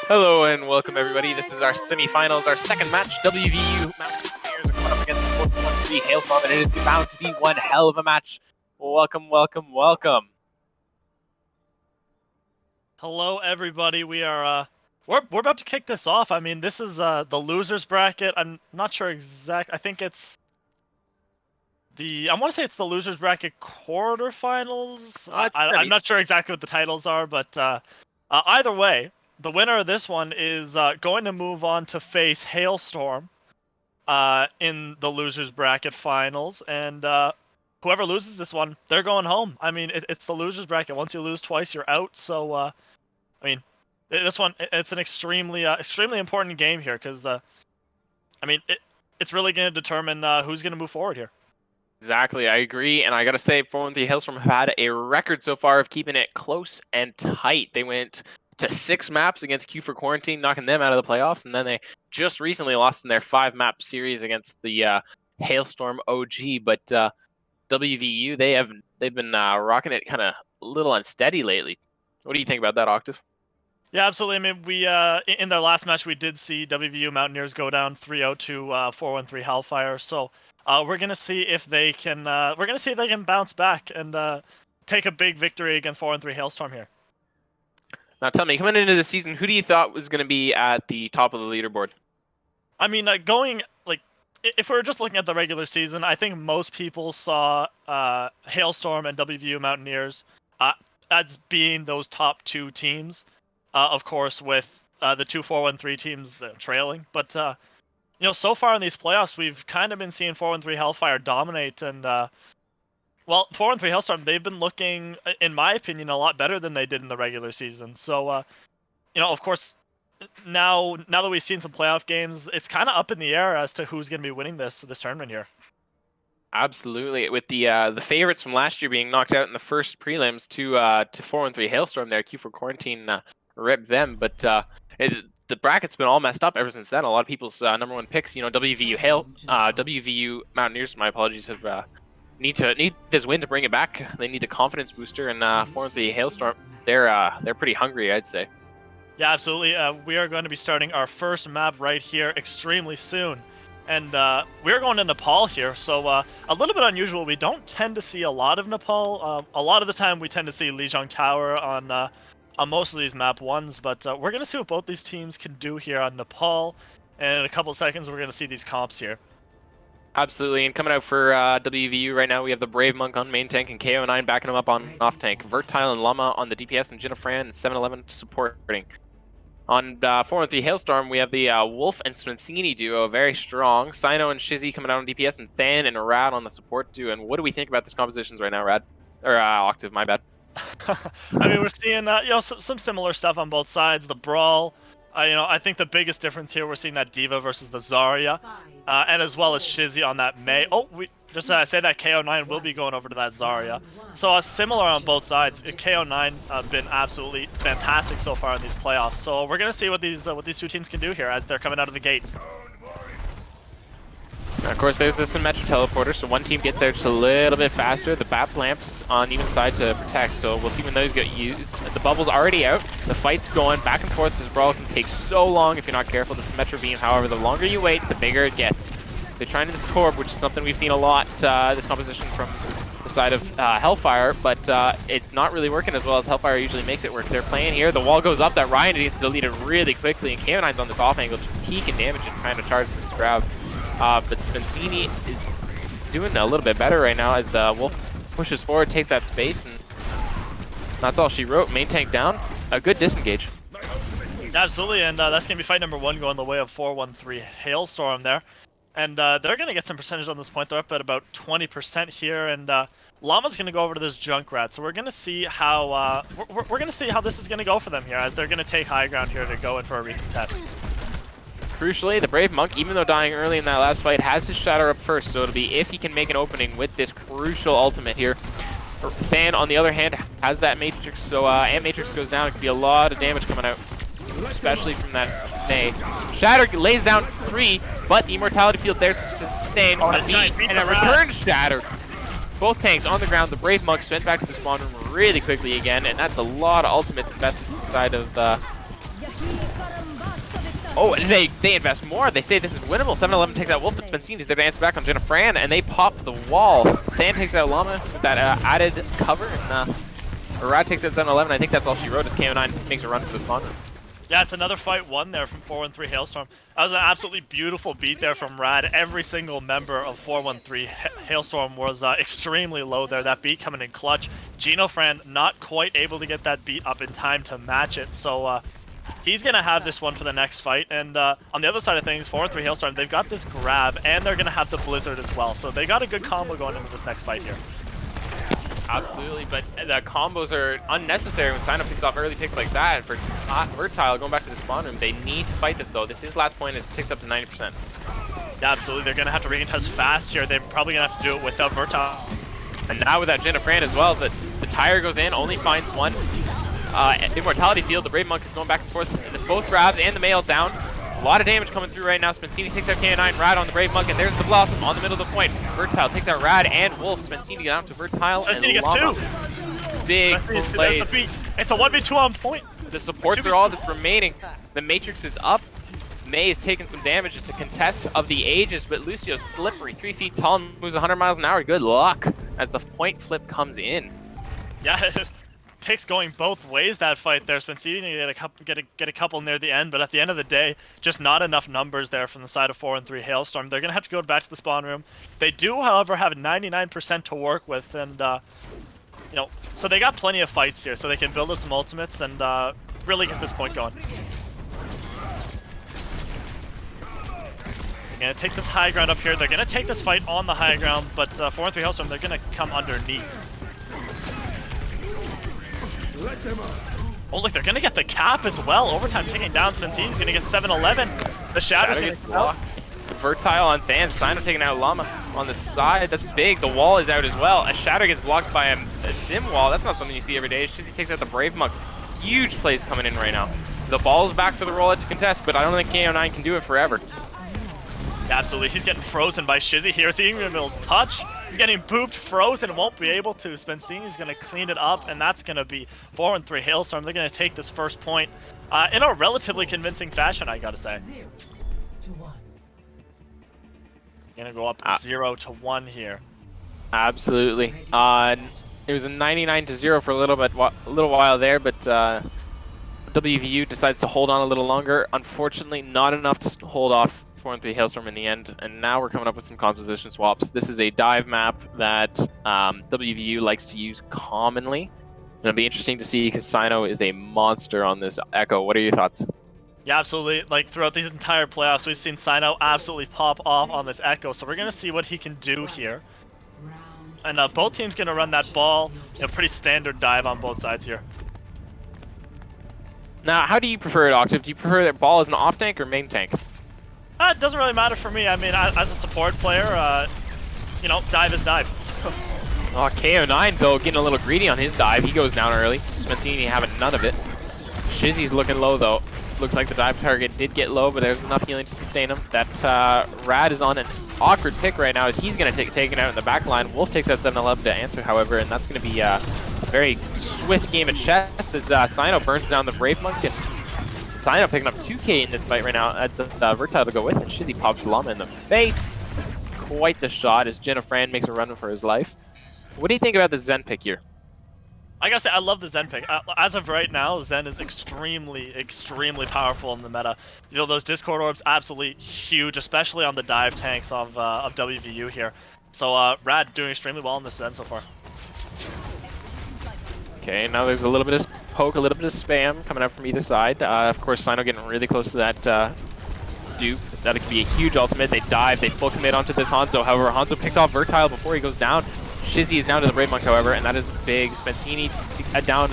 Hello and welcome everybody. This is our semifinals, our second match. WVU Mountaineers are going up against the 4-1-3 Hailstorm, and it is bound to be one hell of a match. Welcome, welcome, welcome. Hello everybody. We're about to kick this off. I mean, this is the losers bracket. I'm not sure I think it's I want to say it's the losers bracket quarterfinals. I'm not sure exactly what the titles are, but either way, the winner of this one is going to move on to face Hailstorm in the losers bracket finals, and whoever loses this one, they're going home. I mean, it's the losers bracket. Once you lose twice, you're out. So, I mean, this one, it's an extremely important game here because, I mean, it's really going to determine who's going to move forward here. Exactly, I agree, and I gotta say, 4-1-3 Hailstorm have had a record so far of keeping it close and tight. They went to 6 maps against Q for Quarantine, knocking them out of the playoffs, and then they just recently lost in their 5-map series against the Hailstorm OG. But WVU, they've been rocking it kind of a little unsteady lately. What do you think about that, Octave? Yeah, absolutely. I mean, we in their last match, we did see WVU Mountaineers go down 3-0 to 4-1-3 Hellfire. So we're gonna see if they can. We're gonna see if they can bounce back and take a big victory against 4-1-3 Hailstorm here. Now, tell me, coming into the season, who do you thought was going to be at the top of the leaderboard? I mean, if we were just looking at the regular season, I think most people saw Hailstorm and WVU Mountaineers as being those top 2 teams. Of course, with the 2 4-1-3 teams trailing. But, you know, so far in these playoffs, we've kind of been seeing 4-1-3 Hellfire dominate. And, well, 4-1-3 Hailstorm, they've been looking, in my opinion, a lot better than they did in the regular season. So, you know, of course, now that we've seen some playoff games, it's kind of up in the air as to who's going to be winning this tournament here. Absolutely, with the favorites from last year being knocked out in the first prelims to 4-1-3 Hailstorm there, Q for Quarantine rip them, but the bracket's been all messed up ever since then. A lot of people's number 1 picks, you know, WVU Mountaineers, my apologies, have need this win to bring it back. They need a confidence booster, and 4-1-3 Hailstorm, they're pretty hungry, I'd say. Yeah, absolutely. We are going to be starting our first map right here extremely soon. And we're going to Nepal here, so a little bit unusual. We don't tend to see a lot of Nepal. A lot of the time we tend to see Lijiang Tower on most of these map 1s, but we're going to see what both these teams can do here on Nepal. And in a couple seconds, we're going to see these comps here. Absolutely, and coming out for WVU right now, we have the Brave Monk on main tank and KO9 backing him up on off tank. Vertile and Llama on the DPS, and Jinnafran and 711 supporting. On 4-1-3 Hailstorm, we have the Wolf and Spencini duo, very strong. Sino and Shizzy coming out on DPS, and Than and Rad on the support duo. And what do we think about this compositions right now, Rad? Or Octave, my bad. I mean, we're seeing you know, some similar stuff on both sides. The Brawl, you know, I think the biggest difference here, we're seeing that D.Va versus the Zarya, and as well as Shizzy on that Mei. Oh, we just say that KO9 will be going over to that Zarya. So similar on both sides. KO9 been absolutely fantastic so far in these playoffs. So we're gonna see what these 2 teams can do here as they're coming out of the gates. Now, of course, there's the symmetric teleporter, so one team gets there just a little bit faster. The BAP lamps on even side to protect, so we'll see when those get used. The bubble's already out. The fight's going back and forth. This brawl can take so long if you're not careful. The symmetric beam, however, the longer you wait, the bigger it gets. They're trying to this Torb, which is something we've seen a lot, this composition from the side of Hellfire, but it's not really working as well as Hellfire usually makes it work. They're playing here. The wall goes up. That Ryan gets deleted really quickly, and KO9's on this off angle, just peeking damage and trying to charge this grab. But Spencini is doing a little bit better right now as the Wolf pushes forward, takes that space, and that's all she wrote. Main tank down. A good disengage. Absolutely, and that's going to be fight number 1 going the way of 4-1-3 Hailstorm there. And they're going to get some percentage on this point. They're up at about 20% here, and Llama's going to go over to this Junkrat. So we're going to see how we're going to see how this is going to go for them here, as they're going to take high ground here to go in for a recontest. Crucially, the Brave Monk, even though dying early in that last fight, has his Shatter up first, so it'll be if he can make an opening with this crucial ultimate here. Fan, on the other hand, has that Matrix, so Ant Matrix goes down. It could be a lot of damage coming out, especially from that Mei. Shatter lays down 3, but the Immortality Field there sustained a beat and a return Shatter. Both tanks on the ground. The Brave Monk sent back to the spawn room really quickly again, and that's a lot of ultimates invested inside of Oh, and they invest more. They say this is winnable. 7-11 takes out Wolf, but Spencini's there to answer back on Jenna Fran, and they pop the wall. Than takes out Llama with that added cover, and Rad takes out 7-11. I think that's all she wrote as KO9 makes a run for the spawn. Yeah, it's another fight won there from 413 Hailstorm. That was an absolutely beautiful beat there from Rad. Every single member of 413 Hailstorm was extremely low there. That beat coming in clutch. Gino Fran not quite able to get that beat up in time to match it. So he's going to have this one for the next fight. And on the other side of things, 413 Hailstorm, they've got this grab and they're going to have the Blizzard as well. So they got a good combo going into this next fight here. Absolutely, but the combos are unnecessary when Sino picks off early picks like that. And for Vertile, going back to the spawn room, they need to fight this though. This is last point as it ticks up to 90%. Yeah, absolutely. They're going to have to recontest fast here. They're probably going to have to do it without Vertile. And now without Jenna Fran as well, the tire goes in, only finds one. Immortality Field, the Brave Monk is going back and forth. And both grabs and the mail down. A lot of damage coming through right now. Spencini takes out KO9, Rad on the Brave Monk, and there's the bluff on the middle of the point. Vertile takes out Rad and Wolf. Spencini down to Vertile and Llama. Big plays. It's a 1v2 on point. The supports are all that's remaining. The Matrix is up. May is taking some damage. It's a contest of the ages, but Lucio's slippery, 3 feet tall, and moves 100 miles an hour. Good luck as the point flip comes in. Yeah, picks going both ways that fight there. Spencini get a couple near the end, but at the end of the day, just not enough numbers there from the side of 413 Hailstorm. They're gonna have to go back to the spawn room. They do, however, have 99% to work with, and you know, so they got plenty of fights here, so they can build up some ultimates and really get this point going. They're gonna take this high ground up here. They're gonna take this fight on the high ground, but 413 Hailstorm, they're gonna come underneath. Oh, look, they're gonna get the cap as well. Overtime taking down. Spencini's gonna get 7-11. The Shadow's gonna get blocked. Vertile on Than. Sino taking out Llama on the side. That's big. The wall is out as well. A Shadow gets blocked by a Sim wall. That's not something you see every day. Shizzy takes out the Brave Monk. Huge plays coming in right now. The ball's back for the rollout to contest, but I don't think KO9 can do it forever. Absolutely. He's getting frozen by Shizzy here. Seeing him able to touch. He's getting booped, frozen, won't be able to. Spencini's going to clean it up, and that's going to be 4-3 Hailstorm. They're going to take this first point in a relatively convincing fashion, I got to say. 0-1. Going to go up 0-1 here. Absolutely. It was a 99-0 for a little while there, but WVU decides to hold on a little longer. Unfortunately, not enough to hold off 4-3 Hailstorm in the end, and now we're coming up with some composition swaps. This is a dive map that WVU likes to use commonly. And it'll be interesting to see because Sino is a monster on this Echo. What are your thoughts? Yeah, absolutely. Like throughout these entire playoffs, we've seen Sino absolutely pop off on this Echo, so we're going to see what he can do here. And both teams going to run that ball. You know, pretty standard dive on both sides here. Now, how do you prefer it, Octave? Do you prefer that ball as an off tank or main tank? It doesn't really matter for me. I mean, as a support player, you know, dive is dive. Oh, KO9, though, getting a little greedy on his dive. He goes down early. Spencini having none of it. Shizzy's looking low, though. Looks like the dive target did get low, but there's enough healing to sustain him. That Rad is on an awkward pick right now as he's going to take it out in the back line. Wolf takes that 7-11 to answer, however, and that's going to be a very swift game of chess as Sino burns down the Brave Monk. And Sino picking up 2k in this fight right now. That's Vertile to go with, and Shizzy pops Llama in the face. Quite the shot as Jenna Fran makes a run for his life. What do you think about the Zen pick here? I gotta say, I love the Zen pick. As of right now, Zen is extremely, extremely powerful in the meta. You know, those Discord orbs, absolutely huge, especially on the dive tanks of WVU here. So Rad doing extremely well in this Zen so far. Okay, now there's a little bit of poke, a little bit of spam coming out from either side. Of course, Sino getting really close to that dupe. That could be a huge ultimate. They dive, they full commit onto this Hanzo. However, Hanzo picks off Vertile before he goes down. Shizzy is down to the Brave Monk, however, and that is big. Spencini down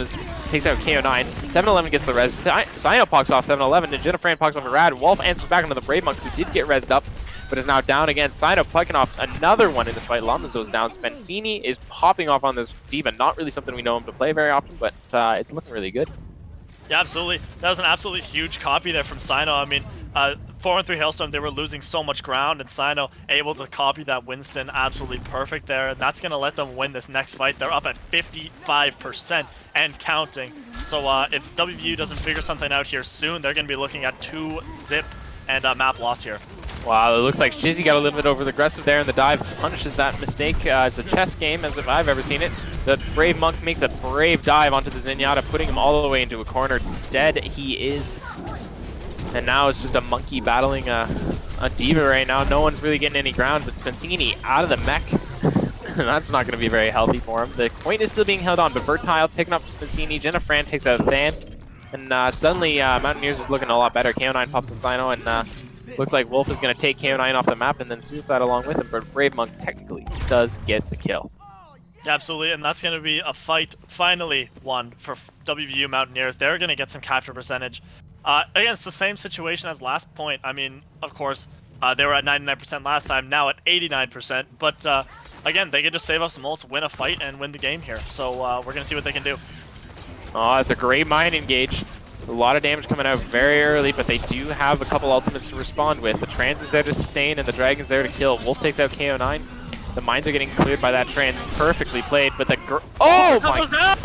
takes out KO9. 7-11 gets the res. Sino poks off 7-11, and Jenna Fran poks off a Rad. Wolf answers back onto the Brave Monk, who did get rezzed up, but is now down again. Sino plucking off another one in this fight. Llamas goes down. Spencini is popping off on this D.Va. Not really something we know him to play very often, but it's looking really good. Yeah, absolutely. That was an absolutely huge copy there from Sino. I mean, 4-3 Hailstorm, they were losing so much ground, and Sino able to copy that Winston absolutely perfect there, and that's going to let them win this next fight. They're up at 55% and counting. So if WVU doesn't figure something out here soon, they're going to be looking at 2 zip and map loss here. Wow, it looks like Shizzy got a little bit over the aggressive there, and the dive punishes that mistake. It's a chess game, as if I've ever seen it. The Brave Monk makes a brave dive onto the Zenyatta, putting him all the way into a corner. Dead he is. And now it's just a monkey battling a diva right now. No one's really getting any ground, but Spencini out of the mech. That's not going to be very healthy for him. The point is still being held on, but Vertile picking up Spencini. Jenna Fran takes out Than. And suddenly Mountaineers is looking a lot better. KO9 pops up Sino, and looks like Wolf is going to take KO9 off the map and then Suicide along with him. But Brave Monk technically does get the kill. Absolutely, and that's going to be a fight finally won for WVU Mountaineers. They're going to get some capture percentage. Again, it's the same situation as last point. I mean, of course, they were at 99% last time, now at 89%. But again, they can just save up some ults, win a fight, and win the game here. So we're going to see what they can do. Oh, it's a great mine engage. A lot of damage coming out very early, but they do have a couple ultimates to respond with. The Trans is there to sustain, and the Dragon's there to kill. Wolf takes out KO9. The mines are getting cleared by that Trans. Perfectly played, but the oh my god!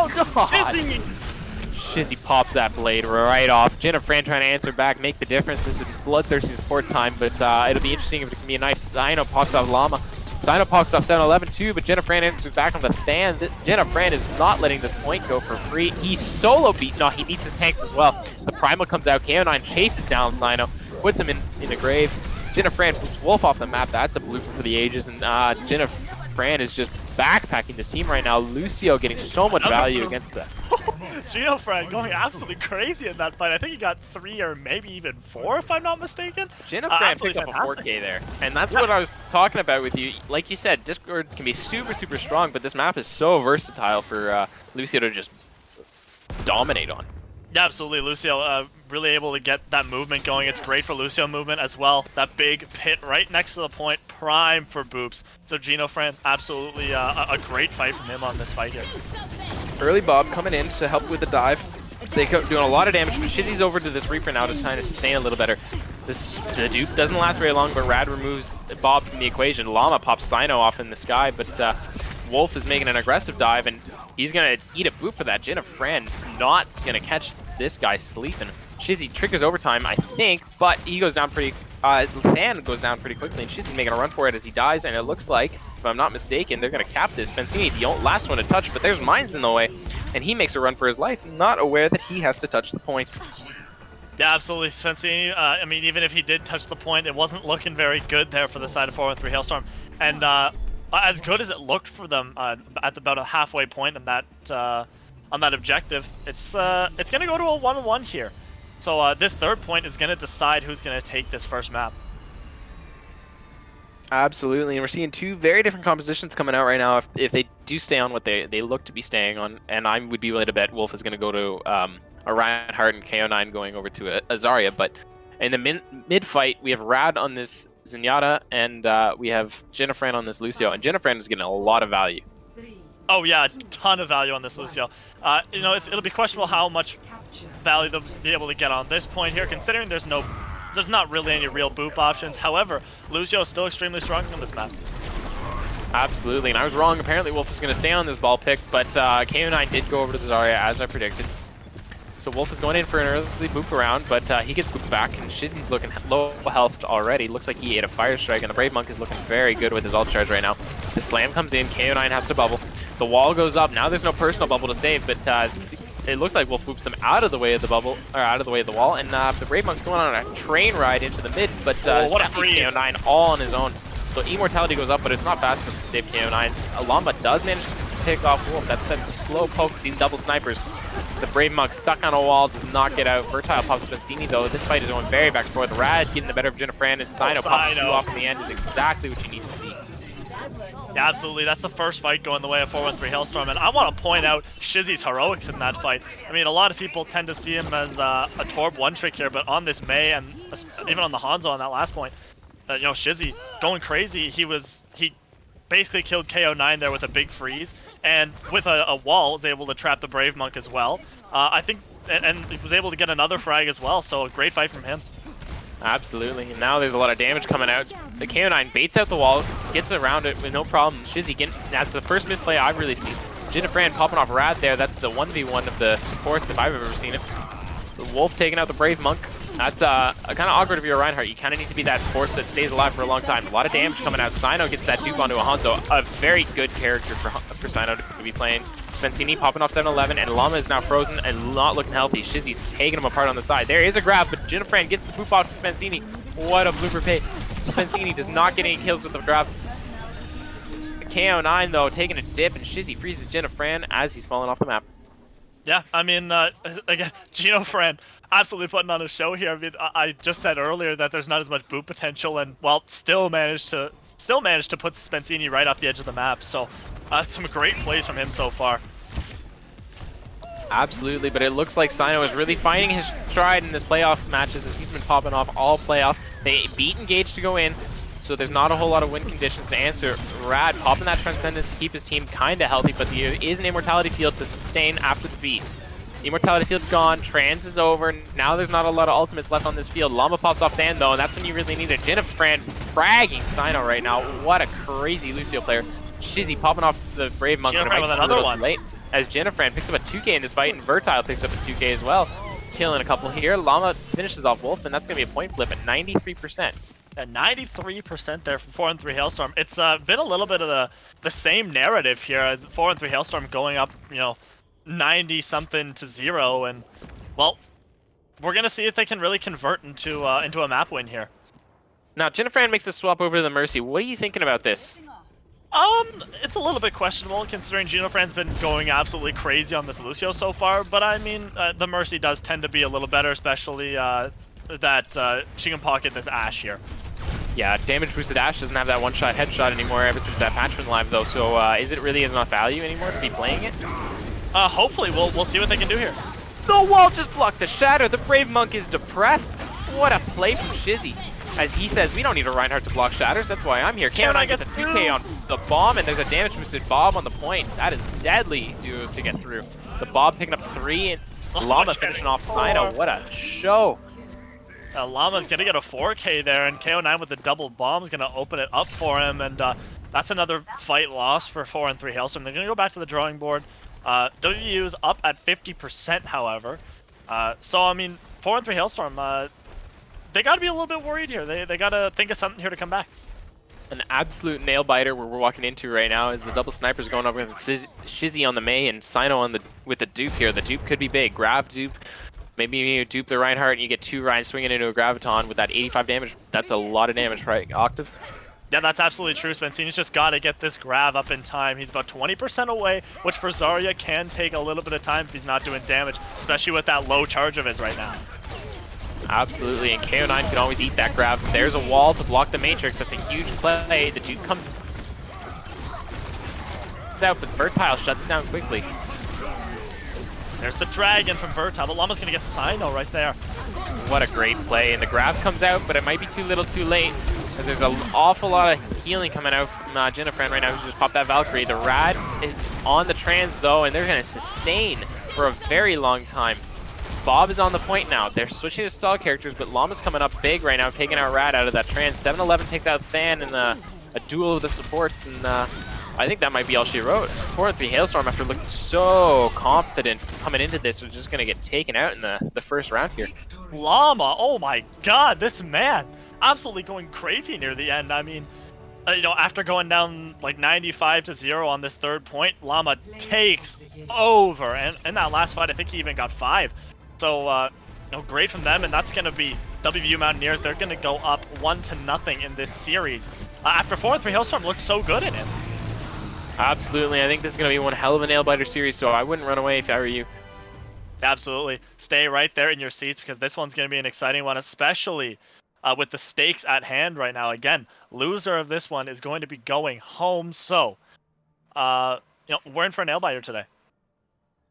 Shizzy pops that blade right off. Jenna Fran trying to answer back, make the difference. This is bloodthirsty support time, but it'll be interesting if it can be a knife. Sino pops off Llama. Sino pops off 7-11 too, but Jenna Fran answers back on the Than. Jenna Fran is not letting this point go for free. He's solo beat. No, he beats his tanks as well. The Primal comes out. KO9 chases down Sino, puts him in the grave. Jenna Fran puts Wolf off the map. That's a blooper for the ages, and Jenna Fran is just backpacking this team right now. Lucio getting so much value against that. Gino Fran going absolutely crazy in that fight. I think he got 3 or maybe even 4, if I'm not mistaken. Jenna Fran picked up a 4K there, and that's what I was talking about with you. Like you said, Discord can be super, super strong, but this map is so versatile for Lucio to just dominate on. Yeah, absolutely. Lucio really able to get that movement going. It's great for Lucio movement as well. That big pit right next to the point, prime for boops. So Gino Fran, absolutely a great fight from him on this fight here. Early Bob coming in to help with the dive. They doing a lot of damage, but Shizzy's over to this Reaper now to try to sustain a little better. The dupe doesn't last very long, but Rad removes Bob from the equation. Llama pops Sino off in the sky, but Wolf is making an aggressive dive, and he's going to eat a boot for that. Jenna Fran not going to catch this guy sleeping. Shizzy triggers overtime, I think, but he goes down pretty... Than goes down pretty quickly, and Shizzy's making a run for it as he dies, and it looks like, if I'm not mistaken, they're going to cap this. Spencini, the last one to touch, but there's mines in the way, and he makes a run for his life, not aware that he has to touch the point. Yeah, absolutely. Spencini, I mean, even if he did touch the point, it wasn't looking very good there for the side of 4-3 Hailstorm. And as good as it looked for them at about a halfway point on that objective, it's going to go to a 1-1 here. So this third point is going to decide who's going to take this first map. Absolutely, and we're seeing 2 very different compositions coming out right now. If they do stay on what they look to be staying on, and I would be willing to bet Wolf is going to go to a Reinhardt and KO9 going over to a Zarya. But in the mid-fight, we have Rad on this Zenyatta, and we have Jenna Fran on this Lucio, and Jenna Fran is getting a lot of value. Oh yeah, a ton of value on this Lucio. You know, it'll be questionable how much value they'll be able to get on this point here, considering there's not really any real boop options. However, Lucio is still extremely strong on this map. Absolutely, and I was wrong. Apparently Wolf is going to stay on this ball pick, but KO9 did go over to the Zarya as I predicted. So Wolf is going in for an early boop around, but he gets booped back, and Shizzy's looking low health already. Looks like he ate a fire strike, and the Brave Monk is looking very good with his ult charge right now. The slam comes in, KO9 has to bubble. The wall goes up. Now there's no personal bubble to save, but it looks like Wolf boops him out of the way of the bubble, or out of the way of the wall, and the Brave Monk's going on a train ride into the mid, but what a freeze. KO9 all on his own. So Immortality goes up, but it's not fast enough to save KO9. Alamba does manage to pick off Wolf. That's that slow poke with these double snipers. The Brave Monk stuck on a wall, does not get out. Vertile pops Spencini though. This fight is going very back and forth. Rad getting the better of Jenna Fran, and Sino pops 2 off in the end is exactly what you need to see. Yeah, absolutely. That's the first fight going the way of 4-1-3 Hailstorm, and I want to point out Shizzy's heroics in that fight. I mean, a lot of people tend to see him as a Torb one-trick here, but on this Mei, and even on the Hanzo on that last point, you know, Shizzy going crazy. He basically killed KO9 there with a big freeze, and with a wall was able to trap the Brave Monk as well. I think, and he was able to get another frag as well, so a great fight from him. Absolutely. And now there's a lot of damage coming out. The KO9 baits out the wall, gets around it with no problem. Shizzy, that's the first misplay I've really seen. Jinnafran popping off Rad there. That's the 1v1 of the supports if I've ever seen it. The Wolf taking out the Brave Monk. That's kind of awkward if you're a Reinhardt. You kind of need to be that force that stays alive for a long time. A lot of damage coming out. Sino gets that dupe onto a Hanzo. A very good character for Sino to be playing. Spencini popping off 7-11, and Llama is now frozen and not looking healthy. Shizzy's taking him apart on the side. There is a grab, but Jinnafran gets the poop off of Spencini. What a blooper pay. Spencini does not get any kills with the grab. KO9, though, taking a dip, and Shizzy freezes Jinnafran as he's falling off the map. Yeah, I mean, again, Jinnafran absolutely putting on a show here. I mean, I just said earlier that there's not as much boot potential, and well, still managed to put Spencini right off the edge of the map. So, some great plays from him so far. Absolutely, but it looks like Sino is really finding his stride in this playoff matches as he's been popping off all playoff. They beat Engage to go in, so there's not a whole lot of win conditions to answer. Rad popping that Transcendence to keep his team kind of healthy, but there is an Immortality Field to sustain after the beat. The Immortality Field's gone, Trans is over, now there's not a lot of ultimates left on this field. Llama pops off Than though, and that's when you really need it. Jinnafran fragging Sino right now. What a crazy Lucio player. Shizzy popping off the Brave Monk with another one. Late, as Jinnafran picks up a 2k in this fight, and Vertile picks up a 2k as well. Killing a couple here. Llama finishes off Wolf, and that's going to be a point flip at 93%. At 93% there for 4-3 Hailstorm. It's been a little bit of the same narrative here as 4-3 Hailstorm going up, 90-something to 0, and well, we're gonna see if they can really convert into a map win here. Now, Jinnafran makes a swap over to the Mercy. What are you thinking about this? It's a little bit questionable considering Jinnafran's been going absolutely crazy on this Lucio so far, but I mean, the Mercy does tend to be a little better, especially that she can pocket this Ashe here. Yeah, damage boosted Ashe doesn't have that one-shot headshot anymore ever since that patch went live, though. So is it really enough value anymore to be playing it? Hopefully, we'll see what they can do here. The wall just blocked the shatter. The Brave Monk is depressed. What a play from Shizzy. As he says, we don't need a Reinhardt to block shatters. That's why I'm here. KO9 gets a 2k on the bomb, and there's a damage boosted Bob on the point. That is deadly duos to get through. The Bob picking up 3, and Llama finishing off Sino. What a show. Llama's gonna get a 4k there, and KO9 with the double bomb is gonna open it up for him, and that's another fight loss for 4-3 Hailstorm. They're gonna go back to the drawing board. WVU is up at 50%, however. So I mean, 4-3 Hailstorm, they gotta be a little bit worried here. They gotta think of something here to come back. An absolute nail biter where we're walking into right now is the double snipers going over with Shizzy on the Mei and Sino with the dupe here. The dupe could be big. Grav dupe. Maybe you dupe the Reinhardt and you get 2 Ryan swinging into a Graviton with that 85 damage. That's a lot of damage, right, Octave? Yeah, that's absolutely true. Spencini's just got to get this Grav up in time. He's about 20% away, which for Zarya can take a little bit of time if he's not doing damage, especially with that low charge of his right now. Absolutely, and KO9 can always eat that Grav. There's a wall to block the Matrix. That's a huge play. The dude comes out, but Vertile shuts it down quickly. There's the Dragon from Vertile. The Llama's going to get Sino right there. What a great play. And the Grav comes out, but it might be too little too late. Because there's an awful lot of healing coming out from Jinnafran right now, who just popped that Valkyrie. The Rad is on the Trans, though, and they're going to sustain for a very long time. Bob is on the point now. They're switching to stall characters, but Llama's coming up big right now, taking out Rad out of that Trans. 7-11 takes out Than in a duel of the supports, and I think that might be all she wrote. 4-3 Hailstorm, after looking so confident coming into this, was just going to get taken out in the first round here. Llama, oh my god, this man absolutely going crazy near the end. I mean, after going down like 95 to 0 on this third point, Llama takes over. And in that last fight, I think he even got 5. So, great from them, and that's going to be WVU Mountaineers. They're going to go up 1-0 in this series. After 4-3 Hailstorm looked so good in it. Absolutely. I think this is going to be one hell of a nail-biter series, so I wouldn't run away if I were you. Absolutely. Stay right there in your seats because this one's going to be an exciting one, especially with the stakes at hand right now. Again, loser of this one is going to be going home, so we're in for a nail-biter today.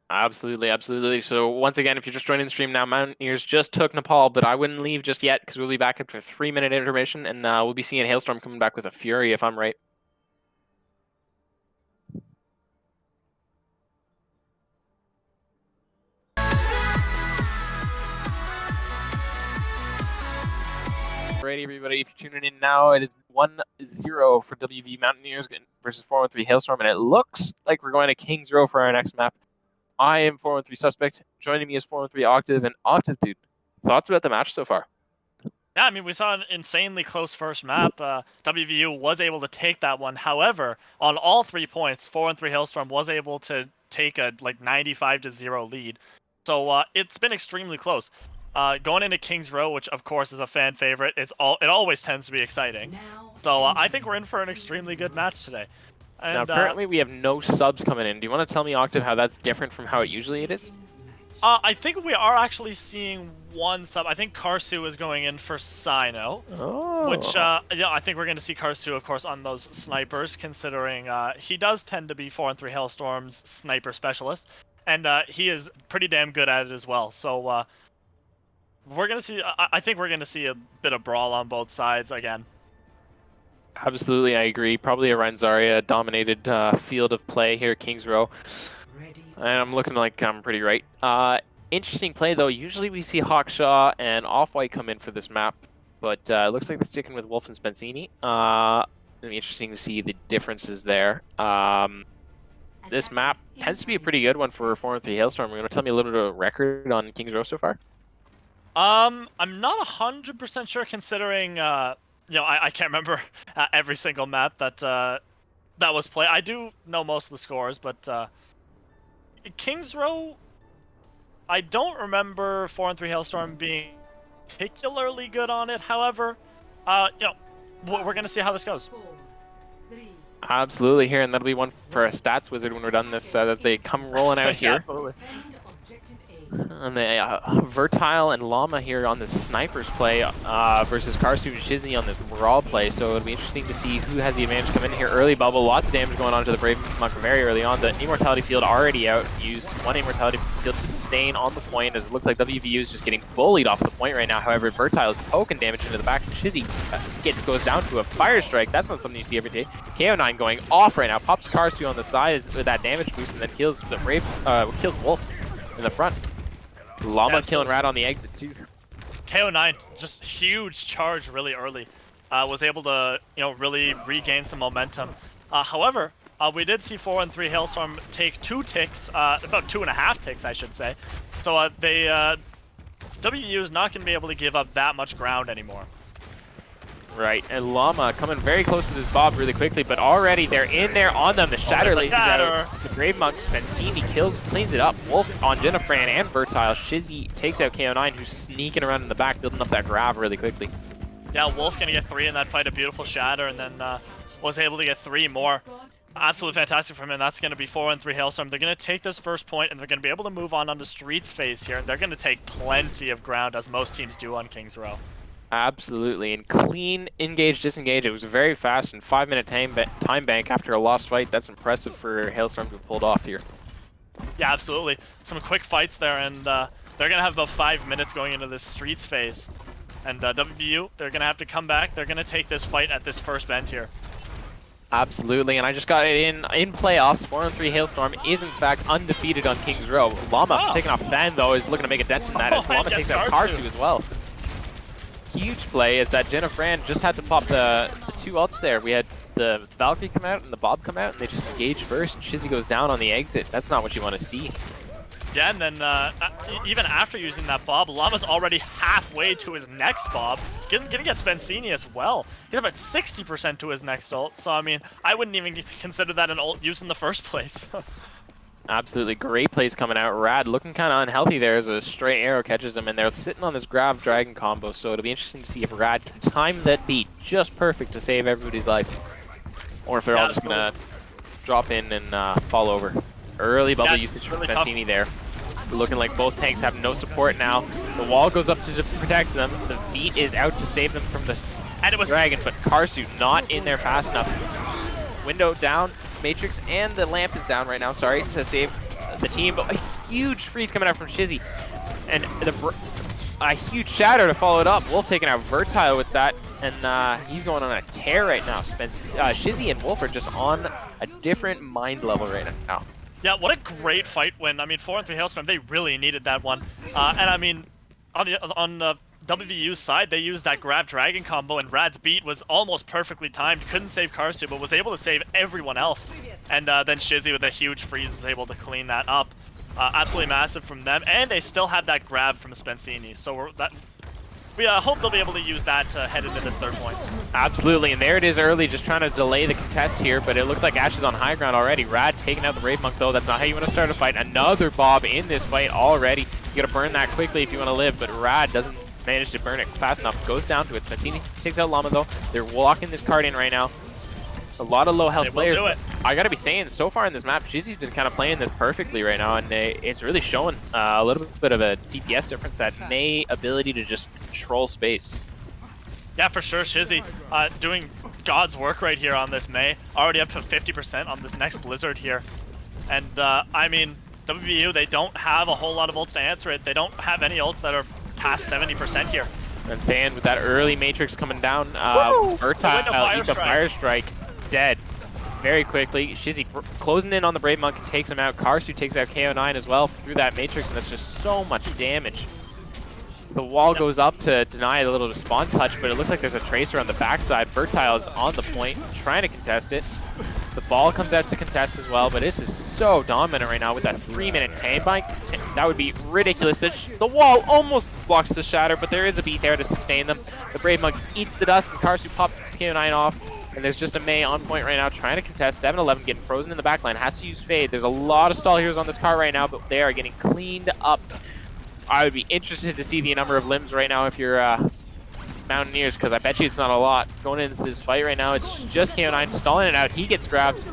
Absolutely, absolutely. So once again, if you're just joining the stream now, Mountaineers just took Nepal, but I wouldn't leave just yet because we'll be back after a 3-minute intermission, and we'll be seeing Hailstorm coming back with a Fury if I'm right. Alrighty, everybody, if you're tuning in now, it is 1-0 for WVU Mountaineers versus 413 Hailstorm, and it looks like we're going to Kings Row for our next map. I am 413 Suspect. Joining me is 413 Octave, and Octave, dude, thoughts about the match so far? Yeah, I mean, we saw an insanely close first map. WVU was able to take that one. However, on all 3 points, 413 Hailstorm was able to take a 95-0 lead. So it's been extremely close. Going into Kings Row, which of course is a fan favorite, it always tends to be exciting. So I think we're in for an extremely good match today. And, now, currently we have no subs coming in. Do you want to tell me, Octave, how that's different from how it usually is? I think we are actually seeing one sub. I think Karsu is going in for Sino, which yeah, I think we're going to see Karsu, of course, on those snipers, considering he does tend to be 413 Hailstorm's sniper specialist, and he is pretty damn good at it as well. So we're going to see. I think we're going to see a bit of brawl on both sides again. Absolutely, I agree. Probably a Renzaria dominated field of play here at Kings Row. And I'm looking like I'm pretty right. Interesting play, though. Usually we see Hawkshaw and Off-White come in for this map, but it looks like they're sticking with Wolf and Spencini. It'll be interesting to see the differences there. This map tends to be a pretty good one for 413 Hailstorm. You're going to tell me a little bit of record on Kings Row so far? I'm not 100% sure, considering you know, I can't remember every single map that that was played. I do know most of the scores, but Kings Row, I don't remember 413 Hailstorm being particularly good on it. However, you know, we're gonna see how this goes. Absolutely, here, and that'll be one for a stats wizard when we're done this as they come rolling out here. Absolutely. And the Vertile and Llama here on the snipers play versus Karsu and Shizny on this brawl play. So it'll be interesting to see who has the advantage come in here. Early bubble, lots of damage going on to the Brave Monk very early on. The Immortality field already out. Used one Immortality field to sustain on the point, as it looks like WVU is just getting bullied off the point right now. However, Vertile is poking damage into the back. Shizzy goes down to a Fire Strike. That's not something you see every day. KO9 going off right now. Pops Karsu on the side with that damage boost, and then kills the Brave, kills Wolf in the front. Llama killing Rad on the exit too. KO9, just huge charge really early. Was able to, you know, really regain some momentum. However, we did see 413 Hailstorm take 2 ticks, about 2.5 ticks, I should say. So WVU is not going to be able to give up that much ground anymore. Right, and Llama coming very close to this Bob really quickly, but already they're in there on them. The Shatter lays out. The Grave Monk, Spencini cleans it up. Wolf on Jenniferan and Vertile. Shizzy takes out KO9, who's sneaking around in the back, building up that grab really quickly. Yeah, Wolf gonna get 3 in that fight, a beautiful Shatter, and then was able to get 3 more. Absolutely fantastic from him. That's gonna be 413 Hailstorm. They're gonna take this first point, and they're gonna be able to move on onto Streets phase here, and they're gonna take plenty of ground, as most teams do on Kings Row. Absolutely, and clean engage, disengage. It was a very fast and 5-minute time bank after a lost fight. That's impressive for Hailstorm to have pulled off here. Yeah, absolutely. Some quick fights there, and they're going to have about 5 minutes going into this Streets phase. And WVU, they're going to have to come back. They're going to take this fight at this first bend here. Absolutely, and I just got it in playoffs. 413 Hailstorm is in fact undefeated on Kings Row. Llama taking off Fan, though, is looking to make a dent in that as Llama takes out Karsu as well. Huge play is that Jennifer just had to pop the 2 ults there. We had the Valkyrie come out and the Bob come out, and they just engage first. Shizzy goes down on the exit. That's not what you want to see. Yeah, and then even after using that Bob, Llama's already halfway to his next Bob. Gonna get Spencini as well. He's about 60% to his next ult. So, I mean, I wouldn't even consider that an ult use in the first place. Absolutely great plays coming out. Rad looking kind of unhealthy there as a stray arrow catches him, and they're sitting on this Grav Dragon combo, so it'll be interesting to see if Rad can time that beat just perfect to save everybody's life, or if they're all just going to drop in and fall over. Early bubble usage from Spencini there. Looking like both tanks have no support now. The wall goes up to protect them. The beat is out to save them from the Dragon, but Karsu not in there fast enough. Window down. Matrix and the lamp is down right now, sorry, to save the team, but a huge freeze coming out from Shizzy, and a huge Shatter to follow it up. Wolf taking out Vertile with that, and he's going on a tear right now. Shizzy and Wolf are just on a different mind level right now. Yeah, what a great fight win. I mean, 413 Hailstorm, they really needed that one. And I mean, on WVU's side, they used that grab dragon combo, and Rad's beat was almost perfectly timed. Couldn't save Karsu, but was able to save everyone else. And then Shizzy with a huge freeze was able to clean that up. Absolutely massive from them, and they still have that grab from Spencini. So we hope they'll be able to use that to head into this third point. Absolutely, and there it is early, just trying to delay the contest here, but it looks like Ash is on high ground already. Rad taking out the Brave Monk, though. That's not how you want to start a fight. Another Bob in this fight already. You got to burn that quickly if you want to live, but Rad doesn't manage to burn it fast enough. Goes down to it. Spencini takes out Llama, though. They're walking this card in right now. A lot of low health players. I gotta be saying, so far in this map, Shizzy's been kind of playing this perfectly right now, and it's really showing a little bit of a DPS difference, that May ability to just control space. Yeah, for sure, Shizzy doing God's work right here on this May. Already up to 50% on this next Blizzard here. And I mean, WVU, they don't have a whole lot of ults to answer it. They don't have any ults that are past 70% here. And Dan with that early Matrix coming down, Vertile eats a Fire Strike. Dead very quickly. Shizzy closing in on the Brave Monk and takes him out. Karsu takes out KO9 as well through that Matrix, and that's just so much damage. The wall goes up to deny a little spawn touch, but it looks like there's a Tracer on the backside. Vertile is on the point, trying to contest it. The ball comes out to contest as well, but this is so dominant right now with that 3-minute tank bike. That would be ridiculous. The wall almost blocks the shatter, but there is a beat there to sustain them. The Brave Monk eats the dust, and Karsu pops KO9 off. And there's just a May on point right now trying to contest. 7-11 getting frozen in the backline. Has to use Fade. There's a lot of stall heroes on this car right now, but they are getting cleaned up. I would be interested to see the number of limbs right now if you're Mountaineers, because I bet you it's not a lot. Going into this fight right now, it's just KO9 stalling it out. He gets grabbed.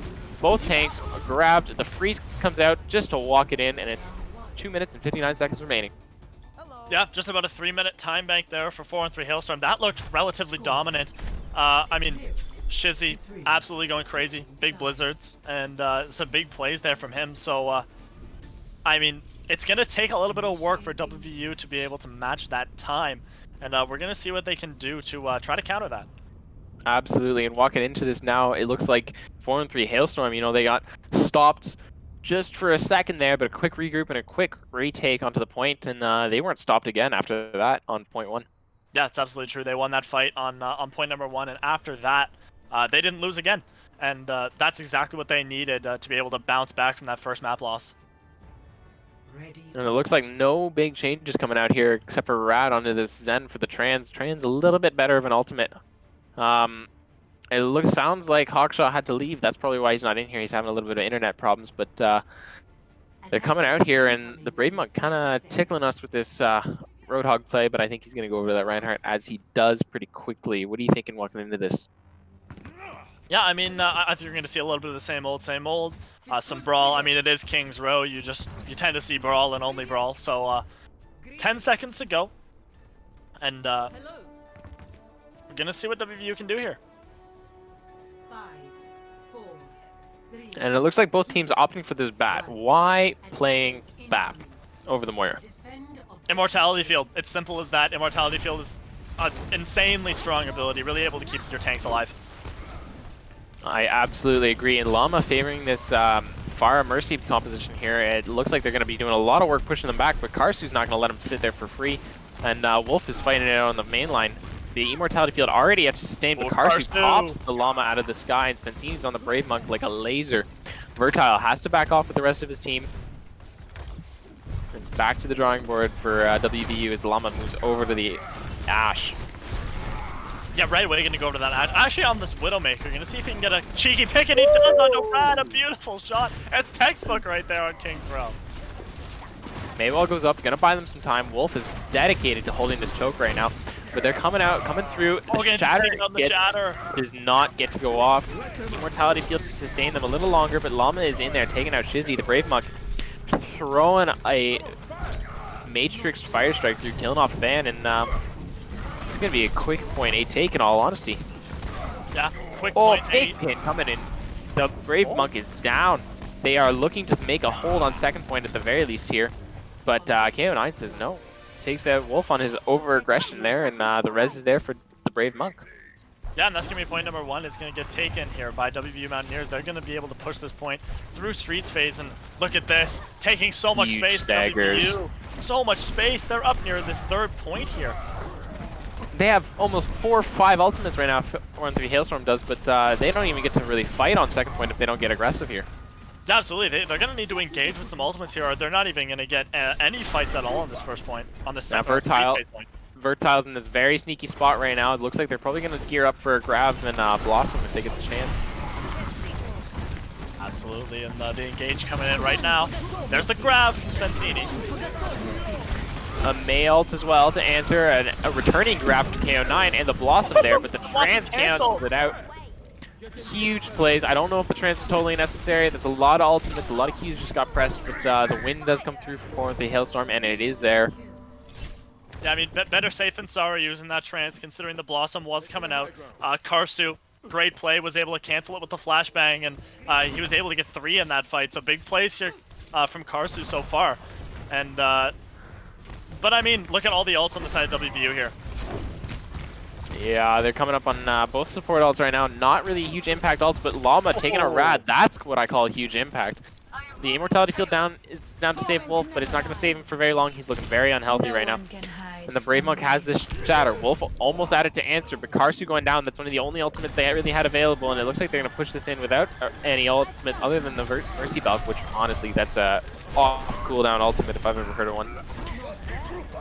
Both tanks are grabbed. The freeze comes out just to walk it in, and it's 2 minutes and 59 seconds remaining. Yeah, just about a 3-minute time bank there for 4-3 Hailstorm. That looked relatively dominant. I mean, Shizzy absolutely going crazy, big blizzards, and some big plays there from him. So, I mean, it's going to take a little bit of work for WVU to be able to match that time, and we're going to see what they can do to try to counter that. Absolutely, and walking into this now, it looks like 4-3 Hailstorm, you know, they got stopped just for a second there, but a quick regroup and a quick retake onto the point, and they weren't stopped again after that on point 1. Yeah, it's absolutely true. They won that fight on point number 1, and after that, they didn't lose again, and that's exactly what they needed to be able to bounce back from that first map loss. And it looks like no big changes coming out here except for Rad onto this Zen for the Trans. Trans a little bit better of an ultimate. It sounds like Hawkshaw had to leave. That's probably why he's not in here. He's having a little bit of internet problems, but they're coming out here, and the Brave Monk kind of tickling us with this Roadhog play, but I think he's going to go over to that Reinhardt, as he does pretty quickly. What are you thinking walking into this? Yeah, I mean, I think you're going to see a little bit of the same old, some brawl. I mean, it is King's Row. You tend to see brawl and only brawl. So, 10 seconds to go, and we're going to see what WVU can do here. 5, 4, 3. And it looks like both teams opting for this Bat. Why playing BAP over the Moira? Immortality Field. It's simple as that. Immortality Field is an insanely strong ability, really able to keep your tanks alive. I absolutely agree. And Llama favoring this Pharah Mercy composition here. It looks like they're going to be doing a lot of work pushing them back, but Karsu's not going to let them sit there for free. And Wolf is fighting it out on the main line. The Immortality Field already at sustain, but Karsu pops the Llama out of the sky, and Spencini's on the Brave Monk like a laser. Vertile has to back off with the rest of his team. It's back to the drawing board for WVU as the Llama moves over to the Ash. Yeah, right away going to go over to that Ash. Actually on this Widowmaker, going to see if he can get a cheeky pick, and he does on Rad. A beautiful shot. It's textbook right there on King's Row. Maywell goes up, going to buy them some time. Wolf is dedicated to holding this choke right now. But they're coming through. The shatter does not get to go off. Immortality Field to sustain them a little longer, but Llama is in there taking out Shizzy. The Brave Monk throwing a Matrix Fire Strike through, killing off Fan, and it's going to be a quick point 8 take in all honesty. Yeah, quick point 8. Big pin coming in. The Brave Monk is down. They are looking to make a hold on second point at the very least here, but KO9 says no. Takes out Wolf on his over-aggression there, and the res is there for the Brave Monk. Yeah, and that's going to be point number 1. It's going to get taken here by WVU Mountaineers. They're going to be able to push this point through Streets phase, and look at this. Taking so much space. Staggers. WVU. So much space. They're up near this third point here. They have almost 4 or 5 ultimates right now, 4-on-3 Hailstorm does, but they don't even get to really fight on second point if they don't get aggressive here. Yeah, absolutely. They're going to need to engage with some ultimates here, or they're not even going to get any fights at all on this first point, on this second point. Vertile's in this very sneaky spot right now. It looks like they're probably going to gear up for a grab and Blossom if they get the chance. Absolutely, and the engage coming in right now. There's the grab from Spencini. A May ult as well to answer, a returning grab from KO9 and the Blossom there, but the trans cancels it out. Huge plays. I don't know if the trans is totally necessary. There's a lot of ultimates, a lot of Qs just got pressed, but the win does come through for the Hailstorm, and it is there. Yeah, I mean, better safe than sorry using that trans, considering the Blossom was coming out. Karsu, great play, was able to cancel it with the flashbang, and he was able to get 3 in that fight. So big plays here from Karsu so far. And but I mean, look at all the ults on the side of WVU here. Yeah, they're coming up on both support ults right now. Not really huge impact ults, but Llama taking a rad. That's what I call a huge impact. The immortality field is down to save Wolf, but it's not going to save him for very long. He's looking very unhealthy right now. And the Brave Monk has this shatter. Wolf almost added to answer, but Karsu going down, that's one of the only ultimates they really had available, and it looks like they're going to push this in without any ultimates other than the Mercy Belt, which honestly, that's a off cooldown ultimate if I've ever heard of one.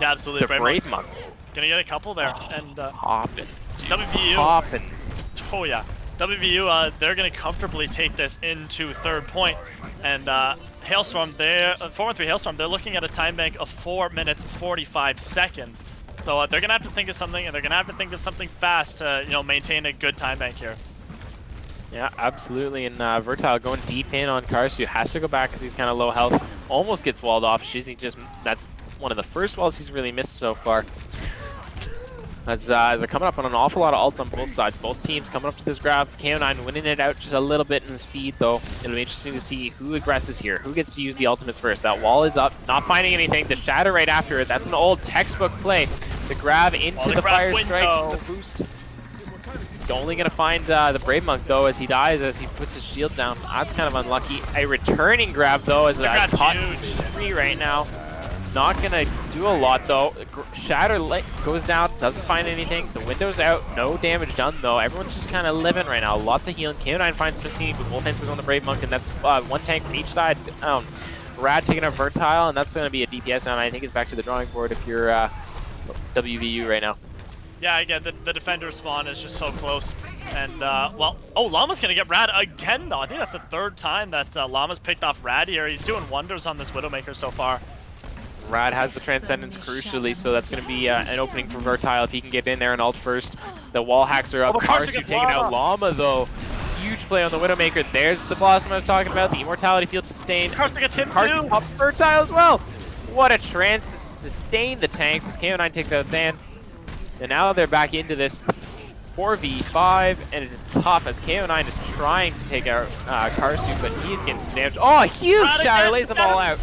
Yeah, absolutely. The Brave Monk. Gonna get a couple there. And hopping. WVU. Hopping. Oh yeah. WVU, they're gonna comfortably take this into third point. And Hailstorm, they're 4-on-3 Hailstorm, they're looking at a time bank of 4 minutes 45 seconds. So they're gonna have to think of something, and they're gonna have to think of something fast to, you know, maintain a good time bank here. Yeah, absolutely. And Vertile going deep in on Karsu, has to go back because he's kind of low health. Almost gets walled off. Shizzy that's one of the first walls he's really missed so far. As they're coming up on an awful lot of ults on both sides. Both teams coming up to this grab. KO9 winning it out just a little bit in the speed, though. It'll be interesting to see who aggresses here. Who gets to use the ultimates first. That wall is up, not finding anything. The shatter right after it. That's an old textbook play. The grab into the fire strike, the boost. It's only going to find the Brave Monk, though, as he dies, as he puts his shield down. That's kind of unlucky. A returning grab, though, as a top 3 right now. Not gonna do a lot though. Shatter goes down, doesn't find anything. The window's out, no damage done though. Everyone's just kind of living right now. Lots of healing. KO9 finds Spencini with wolf answers on the Brave Monk, and that's 1 tank from each side. Rad taking a Vertile, and that's gonna be a DPS now. And I think it's back to the drawing board if you're WVU right now. Yeah, again, the defender spawn is just so close. And, well, oh, Llama's gonna get Rad again though. I think that's the 3rd time that Llama's picked off Rad here. He's doing wonders on this Widowmaker so far. Rad has the Transcendence crucially, so that's going to be an opening for Vertile if he can get in there and ult first. The wall hacks are up. Karsu taking out Llama, though. Huge play on the Widowmaker. There's the Blossom I was talking about. The Immortality field sustained. Karsu gets him Karsu too. pops Vertile as well. What a trance to sustain the tanks as KO9 takes out Dan. And now they're back into this 4v5, and it is tough as KO9 is trying to take out Karsu, but he's getting some damage. Oh, a huge shatter lays them all out.